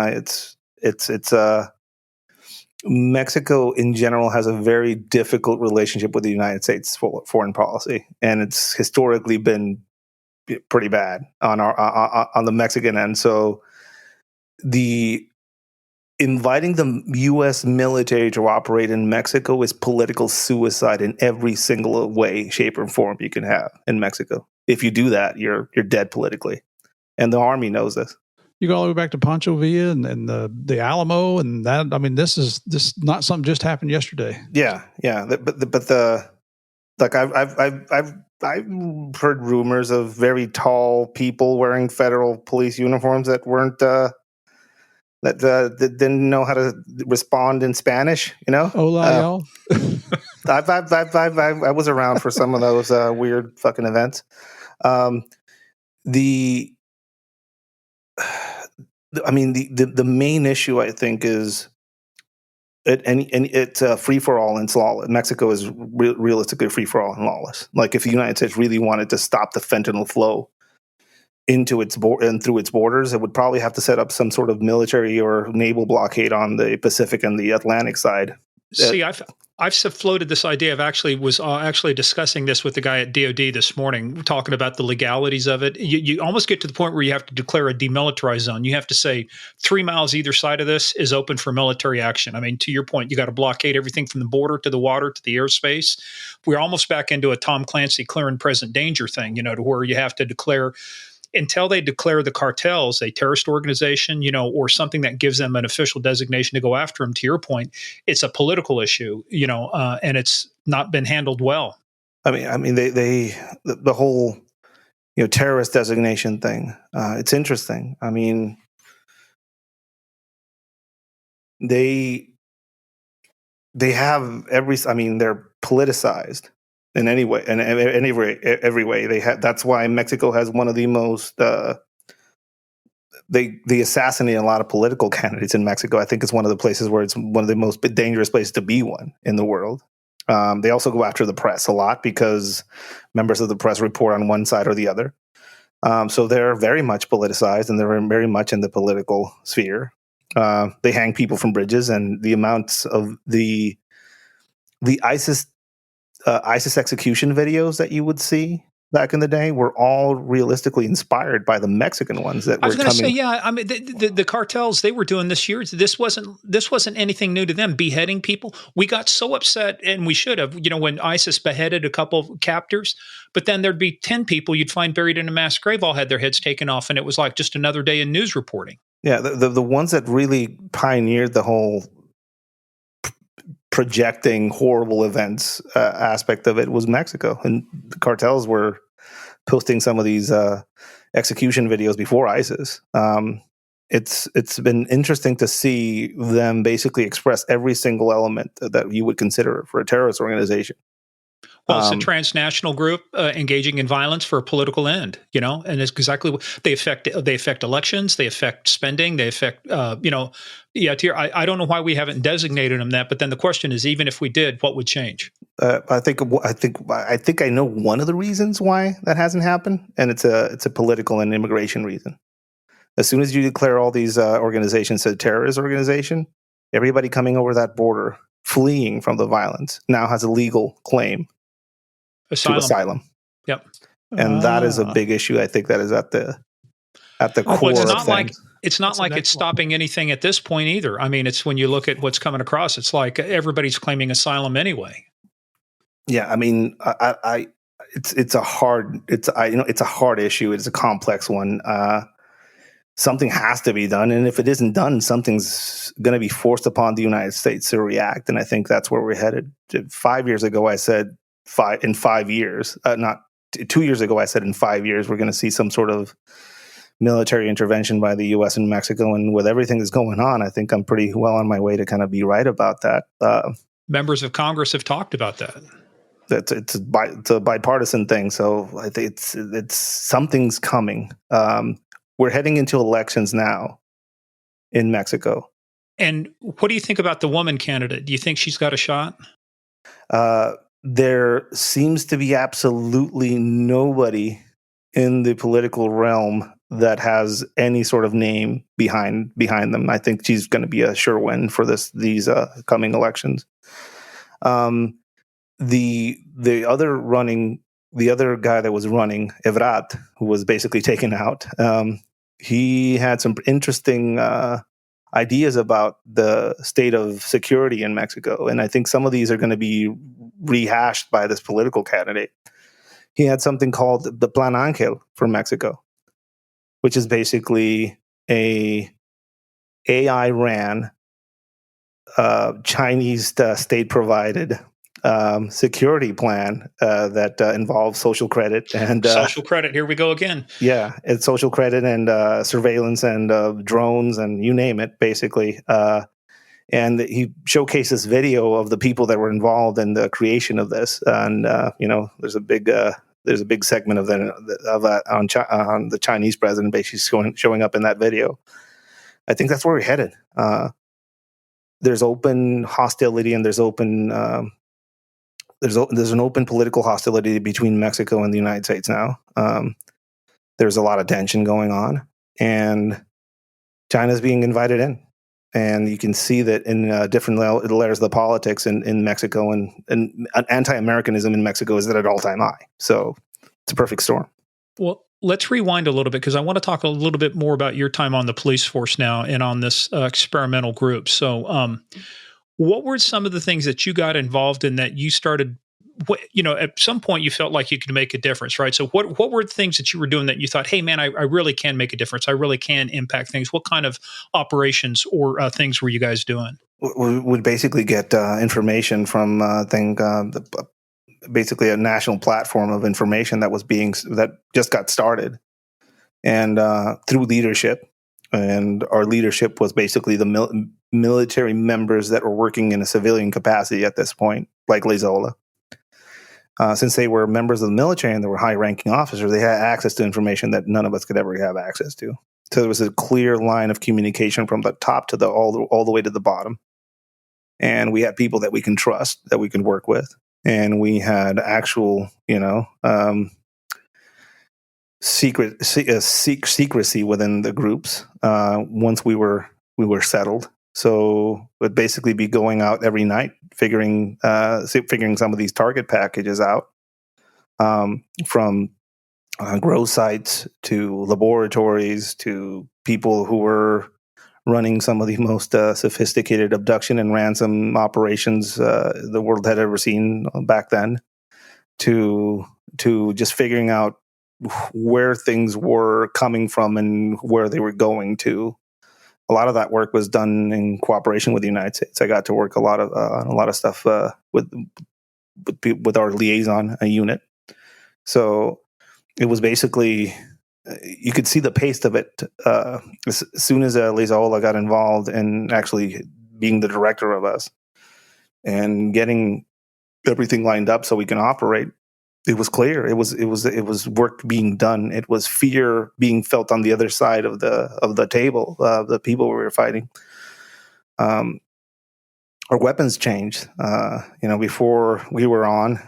Mexico in general has a very difficult relationship with the United States foreign policy, and it's historically been pretty bad on the Mexican end. So inviting the U.S. military to operate in Mexico is political suicide in every single way, shape, or form you can have in Mexico. If you do that, you're dead politically, and the Army knows this. You go all the way back to Pancho Villa and the Alamo, and that. I mean, this is not something just happened yesterday. Yeah. I've heard rumors of very tall people wearing federal police uniforms that weren't. That didn't know how to respond in Spanish, Hola, I was around for some of those weird fucking events. The main issue, I think, is it's free for all and lawless. Mexico is realistically free for all and lawless. Like, if the United States really wanted to stop the fentanyl flow into its and through its borders, it would probably have to set up some sort of military or naval blockade on the Pacific and the Atlantic side. See, I've floated this idea. Was actually discussing this with the guy at DOD this morning, talking about the legalities of it. You almost get to the point where you have to declare a demilitarized zone. You have to say 3 miles either side of this is open for military action. I mean, to your point, you got to blockade everything from the border to the water to the airspace. We're almost back into a Tom Clancy clear and present danger thing, to where you have to declare. Until they declare the cartels a terrorist organization, or something that gives them an official designation to go after them, to your point, it's a political issue, and it's not been handled well. The whole terrorist designation thing. It's interesting. I mean, they have they're politicized in any way, and every way they have. That's why Mexico has one of the most. They assassinate a lot of political candidates in Mexico. I think it's one of the places where it's one of the most dangerous places to be one in the world. They also go after the press a lot because members of the press report on one side or the other. So they're very much politicized, and they're very much in the political sphere. They hang people from bridges, and the amounts of the ISIS execution videos that you would see back in the day were all realistically inspired by the Mexican ones that were coming. I was going to say, yeah. I mean, the cartels, they were doing this years. This wasn't anything new to them. Beheading people. We got so upset, and we should have. When ISIS beheaded a couple of captors, but then there'd be 10 people you'd find buried in a mass grave, all had their heads taken off, and it was like just another day in news reporting. Yeah, the ones that really pioneered the whole projecting horrible events aspect of it was Mexico, and the cartels were posting some of these execution videos before ISIS. It's been interesting to see them basically express every single element that you would consider for a terrorist organization. Well, it's a transnational group engaging in violence for a political end, and it's exactly what they affect. They affect elections. They affect spending. They affect, I don't know why we haven't designated them that. But then the question is, even if we did, what would change? I think I know one of the reasons why that hasn't happened, and it's a political and immigration reason. As soon as you declare all these organizations a terrorist organization, everybody coming over that border, fleeing from the violence, now has a legal claim. Asylum. Yep. And that is a big issue. I think that is at the core of things. It's not like it's stopping anything at this point either. I mean, it's when you look at what's coming across, it's like everybody's claiming asylum anyway. Yeah, I mean, it's a hard issue. It's a complex one. Something has to be done, and if it isn't done, something's going to be forced upon the United States to react. And I think that's where we're headed. 5 years ago, I said in 5 years, not 2 years ago, I said in 5 years, we're going to see some sort of military intervention by the U.S. and Mexico. And with everything that's going on, I think I'm pretty well on my way to kind of be right about that. Members of Congress have talked about that. It's a bipartisan thing. So I think it's something's coming. We're heading into elections now in Mexico. And what do you think about the woman candidate? Do you think she's got a shot? There seems to be absolutely nobody in the political realm that has any sort of name behind them. I think she's going to be a sure win for these coming elections. The other guy that was running, Ebrard, who was basically taken out, he had some interesting ideas about the state of security in Mexico. And I think some of these are going to be rehashed by this political candidate. He had something called the Plan Angel for Mexico, which is basically a AI-ran, Chinese state-provided security plan that involves social credit and social credit. Here we go again. Yeah, it's social credit and surveillance and drones and you name it, basically. And he showcased this video of the people that were involved in the creation of this. And there's a big segment of that on the Chinese president basically showing up in that video. I think that's where we're headed. There's open hostility and there's an open political hostility between Mexico and the United States now. There's a lot of tension going on, and China's being invited in. And you can see that in different layers of the politics in Mexico, and anti-Americanism in Mexico is at an all-time high. So it's a perfect storm. Well, let's rewind a little bit because I want to talk a little bit more about your time on the police force now and on this experimental group. So what were some of the things that you got involved in that you started, at some point you felt like you could make a difference, right? So what were the things that you were doing that you thought, hey, man, I really can make a difference. I really can impact things. What kind of operations or things were you guys doing? We would basically get information from basically a national platform of information that just got started, and through leadership. And our leadership was basically the military members that were working in a civilian capacity at this point, like Lezola. Since they were members of the military and they were high-ranking officers, they had access to information that none of us could ever have access to. So there was a clear line of communication from the top to all the way to the bottom. And we had people that we can trust, that we can work with, and we had actual, secrecy within the groups once we were settled. So would basically be going out every night, figuring some of these target packages out, from grow sites to laboratories to people who were running some of the most sophisticated abduction and ransom operations the world had ever seen back then, to just figuring out where things were coming from and where they were going to. A lot of that work was done in cooperation with the United States. I got to work a lot of stuff with our liaison unit. So it was basically, you could see the pace of it as soon as Lezola got involved in actually being the director of us and getting everything lined up so we can operate. It was clear. It was work being done. It was fear being felt on the other side of the table. The people we were fighting. Our weapons changed. Before we were on,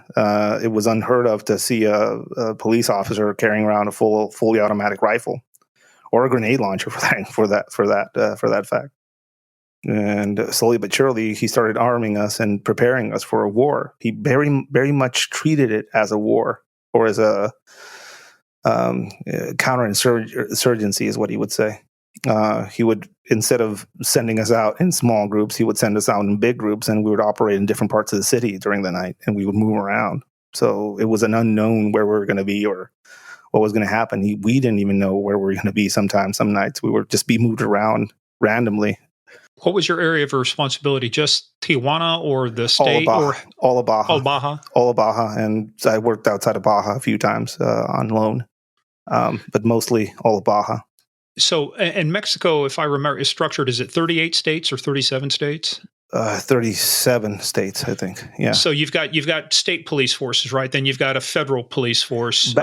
it was unheard of to see a police officer carrying around a fully automatic rifle or a grenade launcher for that fact. And slowly but surely, he started arming us and preparing us for a war. He very, very much treated it as a war, or as a counterinsurgency, is what he would say. He would, instead of sending us out in small groups, he would send us out in big groups, and we would operate in different parts of the city during the night, and we would move around. So it was an unknown where we were going to be or what was going to happen. We didn't even know where we were going to be sometimes. Some nights we would just be moved around randomly. What was your area of responsibility? Just Tijuana or the state? All of Baja. All of Baja. And I worked outside of Baja a few times on loan, but mostly all of Baja. So, and Mexico, if I remember, is structured, is it 38 states or 37 states? 37 states, I think. Yeah. So you've got state police forces, right? Then you've got a federal police force.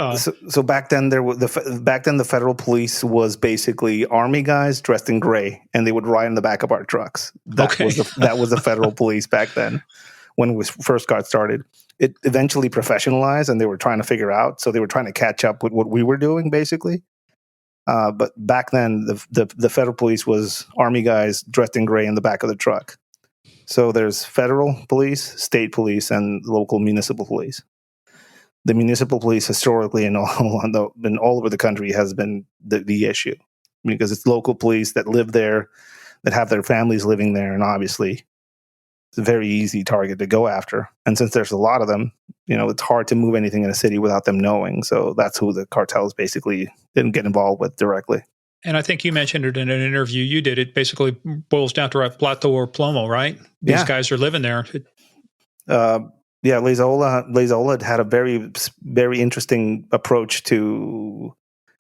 So back then the federal police was basically army guys dressed in gray, and they would ride in the back of our trucks. That was the federal police back then when we first got started. It eventually professionalized, and they were trying to figure out. So they were trying to catch up with what we were doing, basically. But back then, the federal police was army guys dressed in gray in the back of the truck. So there's federal police, state police, and local municipal police. The municipal police historically and all over the country has been the issue, because it's local police that live there, that have their families living there, and obviously it's a very easy target to go after. And since there's a lot of them, it's hard to move anything in a city without them knowing. So that's who the cartels basically didn't get involved with directly. And I think you mentioned it in an interview you did. It basically boils down to Plato or Plomo, right? These guys are living there. Lezola had a very, very interesting approach to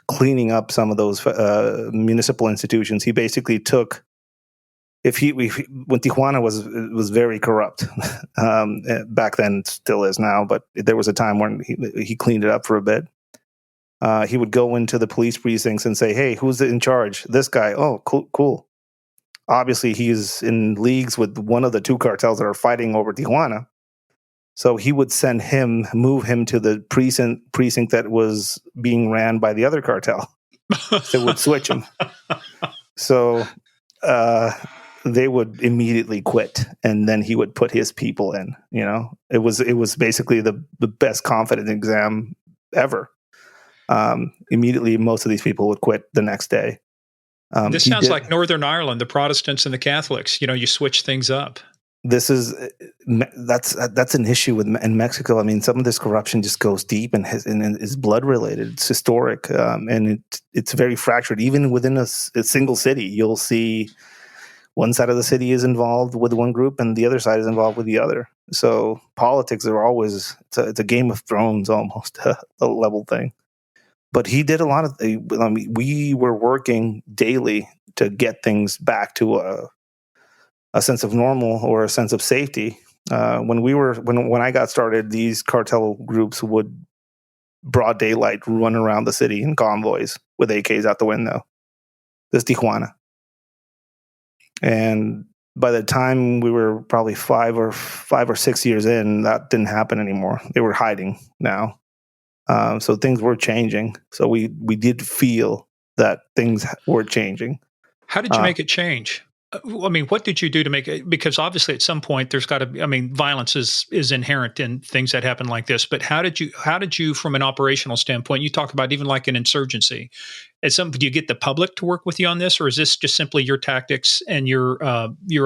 cleaning up some of those municipal institutions. He basically took, when Tijuana was very corrupt back then, still is now, but there was a time when he cleaned it up for a bit. He would go into the police precincts and say, "Hey, who's in charge? This guy. Oh, cool. Obviously, he's in leagues with one of the two cartels that are fighting over Tijuana." So he would move him to the precinct that was being ran by the other cartel. They would switch him. So they would immediately quit, and then he would put his people in. It was basically the best confidence exam ever. Immediately, most of these people would quit the next day. This sounds like Northern Ireland, the Protestants and the Catholics. You switch things up. That's an issue in Mexico. I mean, some of this corruption just goes deep and is blood related. It's historic, and it's very fractured. Even within a single city, you'll see one side of the city is involved with one group, and the other side is involved with the other. So politics are always, it's a Game of Thrones almost a level thing. But he did a lot of, we were working daily to get things back to a sense of normal or a sense of safety. When I got started, these cartel groups would broad daylight run around the city in convoys with AKs out the window. This Tijuana. And by the time we were probably 5 or 6 years in, that didn't happen anymore. They were hiding now. So things were changing. So we did feel that things were changing. How did you make it change? I mean, what did you do to make it? Because obviously, at some point, there's got to be. I mean, violence is inherent in things that happen like this. But how did you, from an operational standpoint, you talk about even like an insurgency? Do you get the public to work with you on this, or is this just simply your tactics and your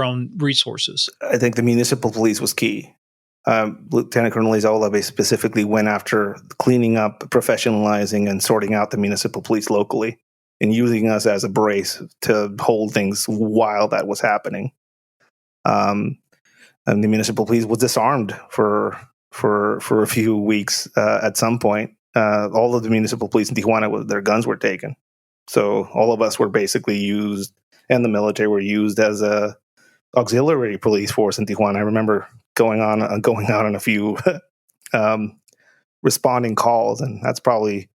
own resources? I think the municipal police was key. Lieutenant Colonel Izaola specifically went after cleaning up, professionalizing, and sorting out the municipal police locally, and using us as a brace to hold things while that was happening. And the municipal police was disarmed for a few weeks. At some point, all of the municipal police in Tijuana, their guns were taken. So all of us were basically used, and the military were used as a auxiliary police force in Tijuana. I remember going out on a few responding calls, and that's probably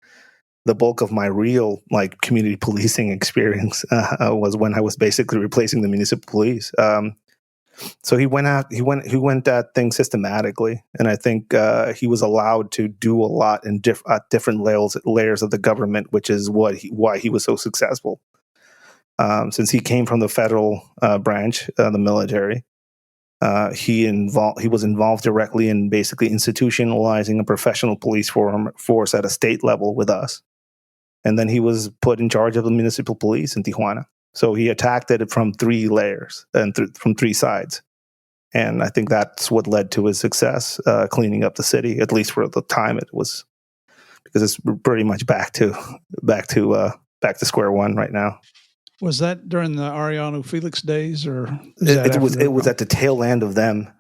the bulk of my real community policing experience was when I was basically replacing the municipal police. So he went at things systematically, and I think he was allowed to do a lot in different layers of the government, which is why he was so successful. Since he came from the federal branch, the military, he was involved directly in basically institutionalizing a professional police force at a state level with us. And then he was put in charge of the municipal police in Tijuana. So he attacked it from 3 layers and from 3 sides. And I think that's what led to his success, cleaning up the city, at least for the time it was, because it's pretty much back to square one right now. Was that during the Arellano Felix days, or it was at the tail end of them?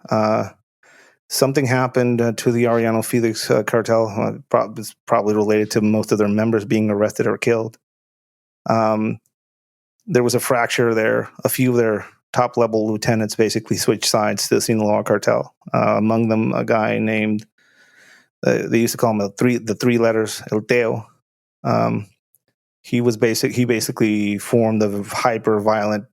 Something happened to the Arellano Felix cartel. It's probably related to most of their members being arrested or killed. There was a fracture there. A few of their top-level lieutenants basically switched sides to the Sinaloa cartel. Among them, a guy named, they used to call him the 3 letters, El Teo. He basically formed a hyper-violent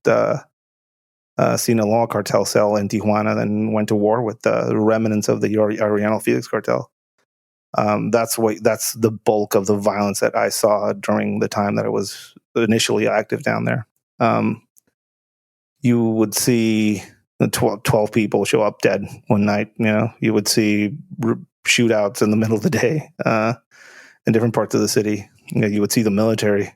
Sinaloa cartel cell in Tijuana, and went to war with the remnants of the Arellano Felix cartel. That's the bulk of the violence that I saw during the time that I was initially active down there. You would see 12 people show up dead one night. You would see shootouts in the middle of the day in different parts of the city. You would see the military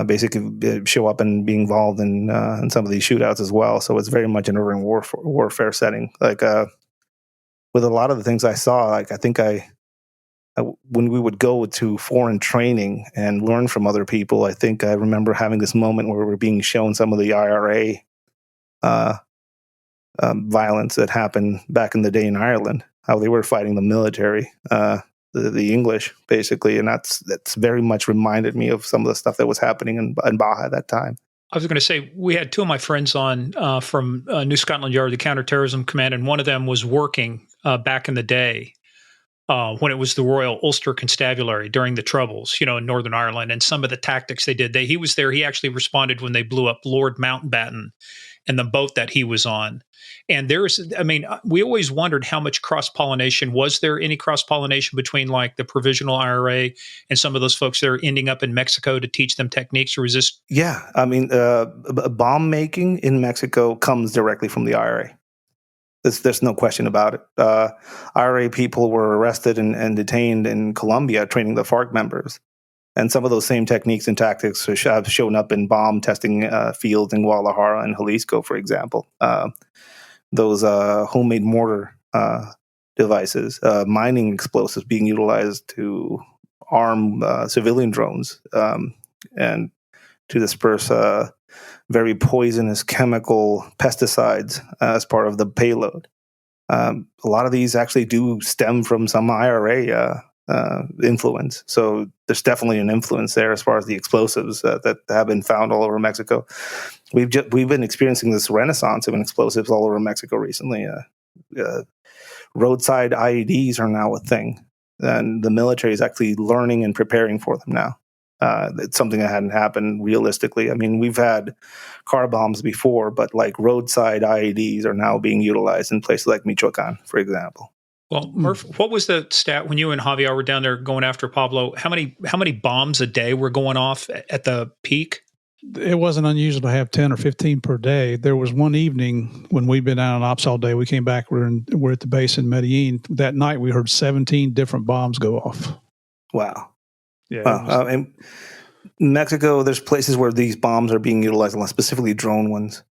basically show up and be involved in some of these shootouts as well. So it's very much an urban warfare setting. With a lot of the things I saw, I think when we would go to foreign training and learn from other people, I think I remember having this moment where we were being shown some of the IRA violence that happened back in the day in Ireland, how they were fighting the military, the English, basically. And that's very much reminded me of some of the stuff that was happening in Baja at that time. I was going to say, we had 2 of my friends on from New Scotland Yard, the Counterterrorism Command, and one of them was working back in the day when it was the Royal Ulster Constabulary during the Troubles, in Northern Ireland, and some of the tactics they did. He was there. He actually responded when they blew up Lord Mountbatten and the boat that he was on. And we always wondered how much cross-pollination. Was there any cross-pollination between the provisional IRA and some of those folks that are ending up in Mexico to teach them techniques, or is this? Yeah. Bomb making in Mexico comes directly from the IRA. There's no question about it. IRA people were arrested and detained in Colombia training the FARC members. And some of those same techniques and tactics have shown up in bomb testing fields in Guadalajara and Jalisco, for example. Those homemade mortar devices, mining explosives being utilized to arm civilian drones and to disperse very poisonous chemical pesticides as part of the payload. A lot of these actually do stem from some IRA influence. So there's definitely an influence there as far as the explosives that have been found all over Mexico. We've been experiencing this renaissance of explosives all over Mexico recently. Roadside IEDs are now a thing, and the military is actually learning and preparing for them now. It's something that hadn't happened realistically. I mean, we've had car bombs before, but like roadside IEDs are now being utilized in places like Michoacan, for example. Well, Murph, what was the stat when you and Javier were down there going after Pablo? How many bombs a day were going off at the peak? It wasn't unusual to have 10 or 15 per day. There was one evening when we'd been out on ops all day. We came back. We're at the base in Medellin. That night, we heard 17 different bombs go off. Wow. Yeah. In Mexico, there's places where these bombs are being utilized, specifically drone ones.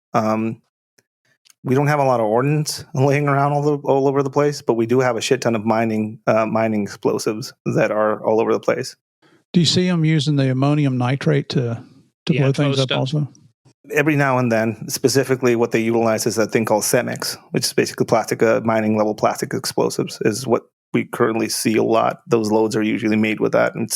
We don't have a lot of ordnance laying around all over the place, but we do have a shit ton of mining explosives that are all over the place. Do you see them using the ammonium nitrate to blow things up also? Every now and then, specifically what they utilize is that thing called CEMEX, which is basically plastic, mining level plastic explosives, is what we currently see a lot. Those loads are usually made with that. And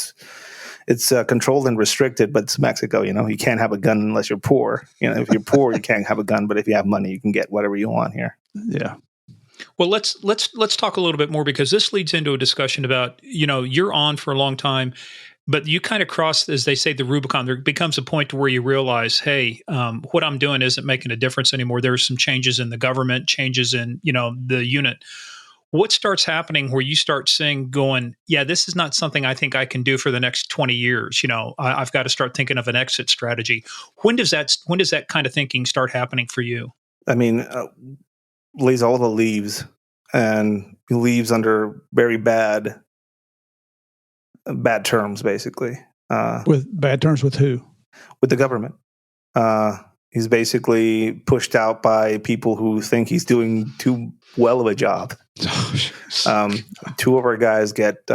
it's controlled and restricted, but it's Mexico. You can't have a gun unless you're poor. If you're poor, you can't have a gun, but if you have money, you can get whatever you want here. Yeah. Well, let's talk a little bit more, because this leads into a discussion about, you're on for a long time, but you kind of cross, as they say, the Rubicon. There becomes a point to where you realize, hey, what I'm doing isn't making a difference anymore. There's some changes in the government, changes in, the unit. What starts happening where you start going, yeah, this is not something I think I can do for the next 20 years. I've got to start thinking of an exit strategy. When does that kind of thinking start happening for you? I mean, Liz Oliva leaves, and he leaves under very bad terms, basically. With bad terms with who? With the government. He's basically pushed out by people who think he's doing too well of a job. Two of our guys get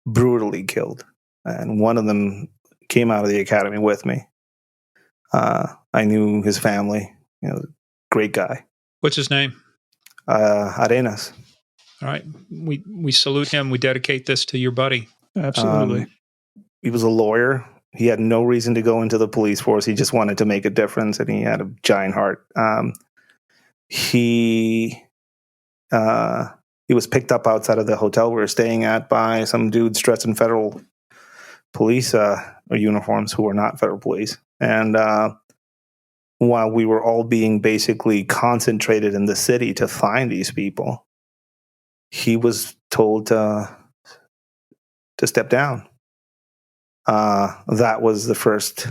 brutally killed, and one of them came out of the academy with me. I knew his family. Great guy. What's his name? Arenas. All right, we salute him. We dedicate this to your buddy. Absolutely. He was a lawyer. He had no reason to go into the police force. He just wanted to make a difference, and he had a giant heart. He was picked up outside of the hotel we were staying at by some dudes dressed in federal police uniforms who were not federal police. And while we were all being basically concentrated in the city to find these people, he was told to step down. That was the first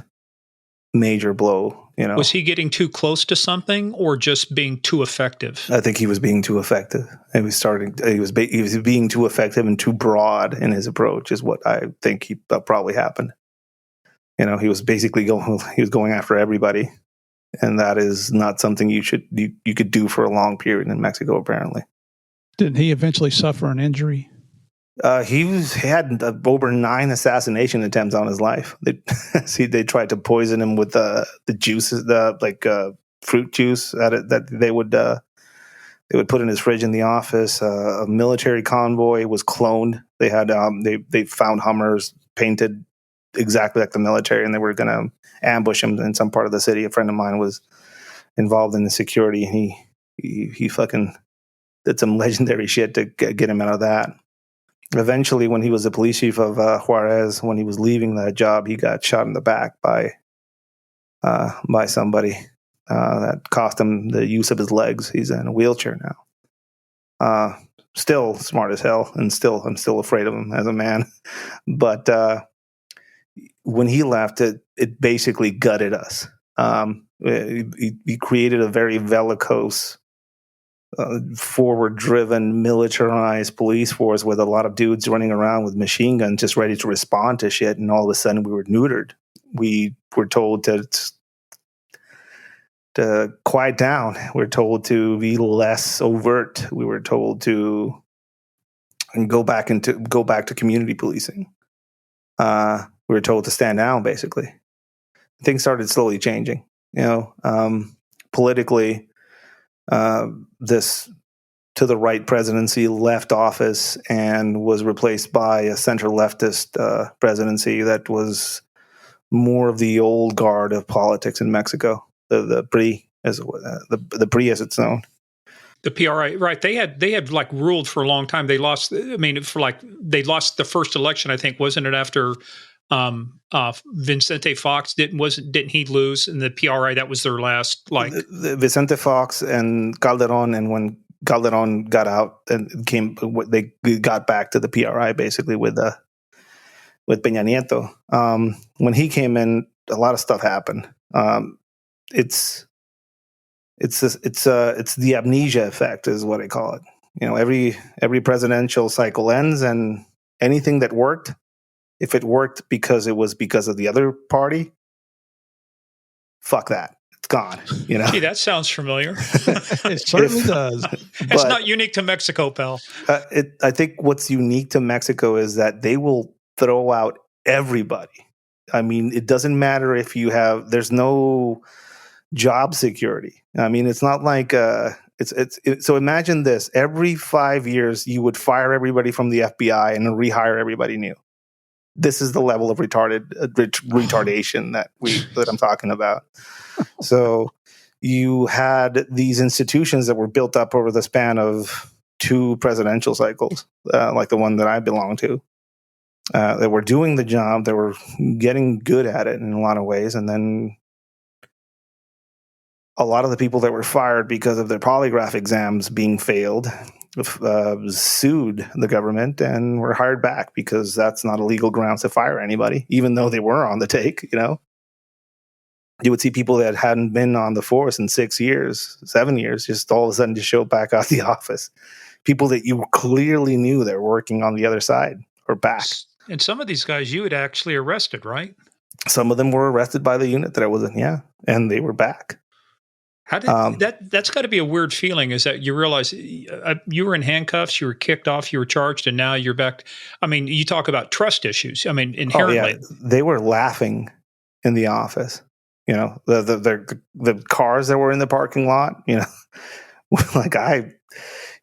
major blow. Was he getting too close to something, or just being too effective? I think he was being too effective. He was being too effective and too broad in his approach, is what I think probably happened. He was basically going after everybody, and that is not something you could do for a long period in Mexico, apparently. Didn't he eventually suffer an injury? He had over 9 assassination attempts on his life. They tried to poison him with the juices, fruit juice that they would put in his fridge in the office. A military convoy was cloned. They had they found Hummers painted exactly like the military, and they were going to ambush him in some part of the city. A friend of mine was involved in the security, and he fucking did some legendary shit to get him out of that. Eventually, when he was the police chief of Juarez, when he was leaving that job, he got shot in the back by somebody that cost him the use of his legs. He's in a wheelchair now. Still smart as hell, and I'm still afraid of him as a man. But when he left, it basically gutted us. He created a very bellicose, forward-driven, militarized police force with a lot of dudes running around with machine guns just ready to respond to shit, and all of a sudden we were neutered. We were told to quiet down. We were told to be less overt. We were told to go back to community policing. We were told to stand down, basically. Things started slowly changing. Politically, this to the right presidency left office and was replaced by a center leftist presidency that was more of the old guard of politics in Mexico, the PRI the PRI as it's known. The PRI, right? They had like ruled for a long time. They lost. I mean, they lost the first election. I think wasn't it after Vicente Fox didn't he lose in the PRI? That was their last like the Vicente Fox and Calderon, and when Calderon got out and they got back to the PRI basically with Peña Nieto. When he came in, a lot of stuff happened. It's the amnesia effect is what I call it. You know, every presidential cycle ends, and anything that worked, if it worked because it was because of the other party, fuck that. It's gone. You know, gee, that sounds familiar. It certainly does. It's not unique to Mexico, pal. I think what's unique to Mexico is that they will throw out everybody. I mean, it doesn't matter if there's no job security. I mean, it's not like so imagine this: every 5 years, you would fire everybody from the FBI and rehire everybody new. This is the level of retardation that I'm talking about. So you had these institutions that were built up over the span of 2 presidential cycles, like the one that I belong to, that were doing the job, that were getting good at it in a lot of ways, and then a lot of the people that were fired because of their polygraph exams being failed sued the government and were hired back because that's not a legal grounds to fire anybody, even though they were on the take. You know, you would see people that hadn't been on the force in 6 years, 7 years, just all of a sudden just show back out the office. People that you clearly knew they're working on the other side or back. And some of these guys you had actually arrested, right? Some of them were arrested by the unit that I was in, yeah, and they were back. How did that's got to be a weird feeling, is that you realize you were in handcuffs, you were kicked off, you were charged, and now you're back. I mean, you talk about trust issues. I mean, inherently. Oh, yeah. They were laughing in the office. You know, the cars that were in the parking lot, you know, like I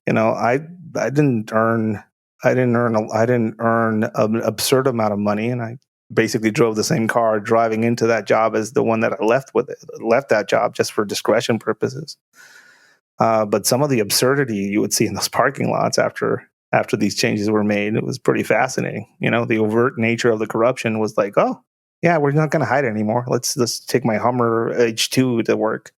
didn't earn an absurd amount of money, and I basically drove the same car driving into that job as the one that I left that job just for discretion purposes. But some of the absurdity you would see in those parking lots after these changes were made, it was pretty fascinating. You know, the overt nature of the corruption was like, oh yeah, we're not going to hide it anymore. Let's take my Hummer H2 to work.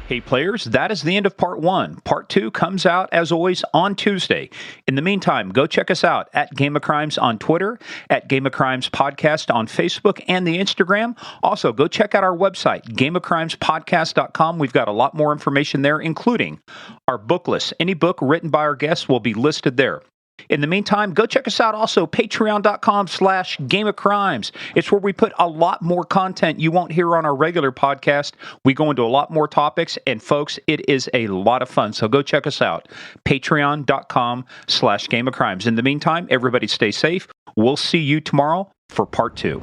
Hey players, that is the end of part 1. Part 2 comes out, as always, on Tuesday. In the meantime, go check us out at Game of Crimes on Twitter, at Game of Crimes Podcast on Facebook and the Instagram. Also, go check out our website, gameofcrimespodcast.com. We've got a lot more information there, including our book list. Any book written by our guests will be listed there. In the meantime, go check us out also, patreon.com/Game of Crimes. It's where we put a lot more content you won't hear on our regular podcast. We go into a lot more topics, and folks, it is a lot of fun. So go check us out, patreon.com/Game of Crimes. In the meantime, everybody stay safe. We'll see you tomorrow for part 2.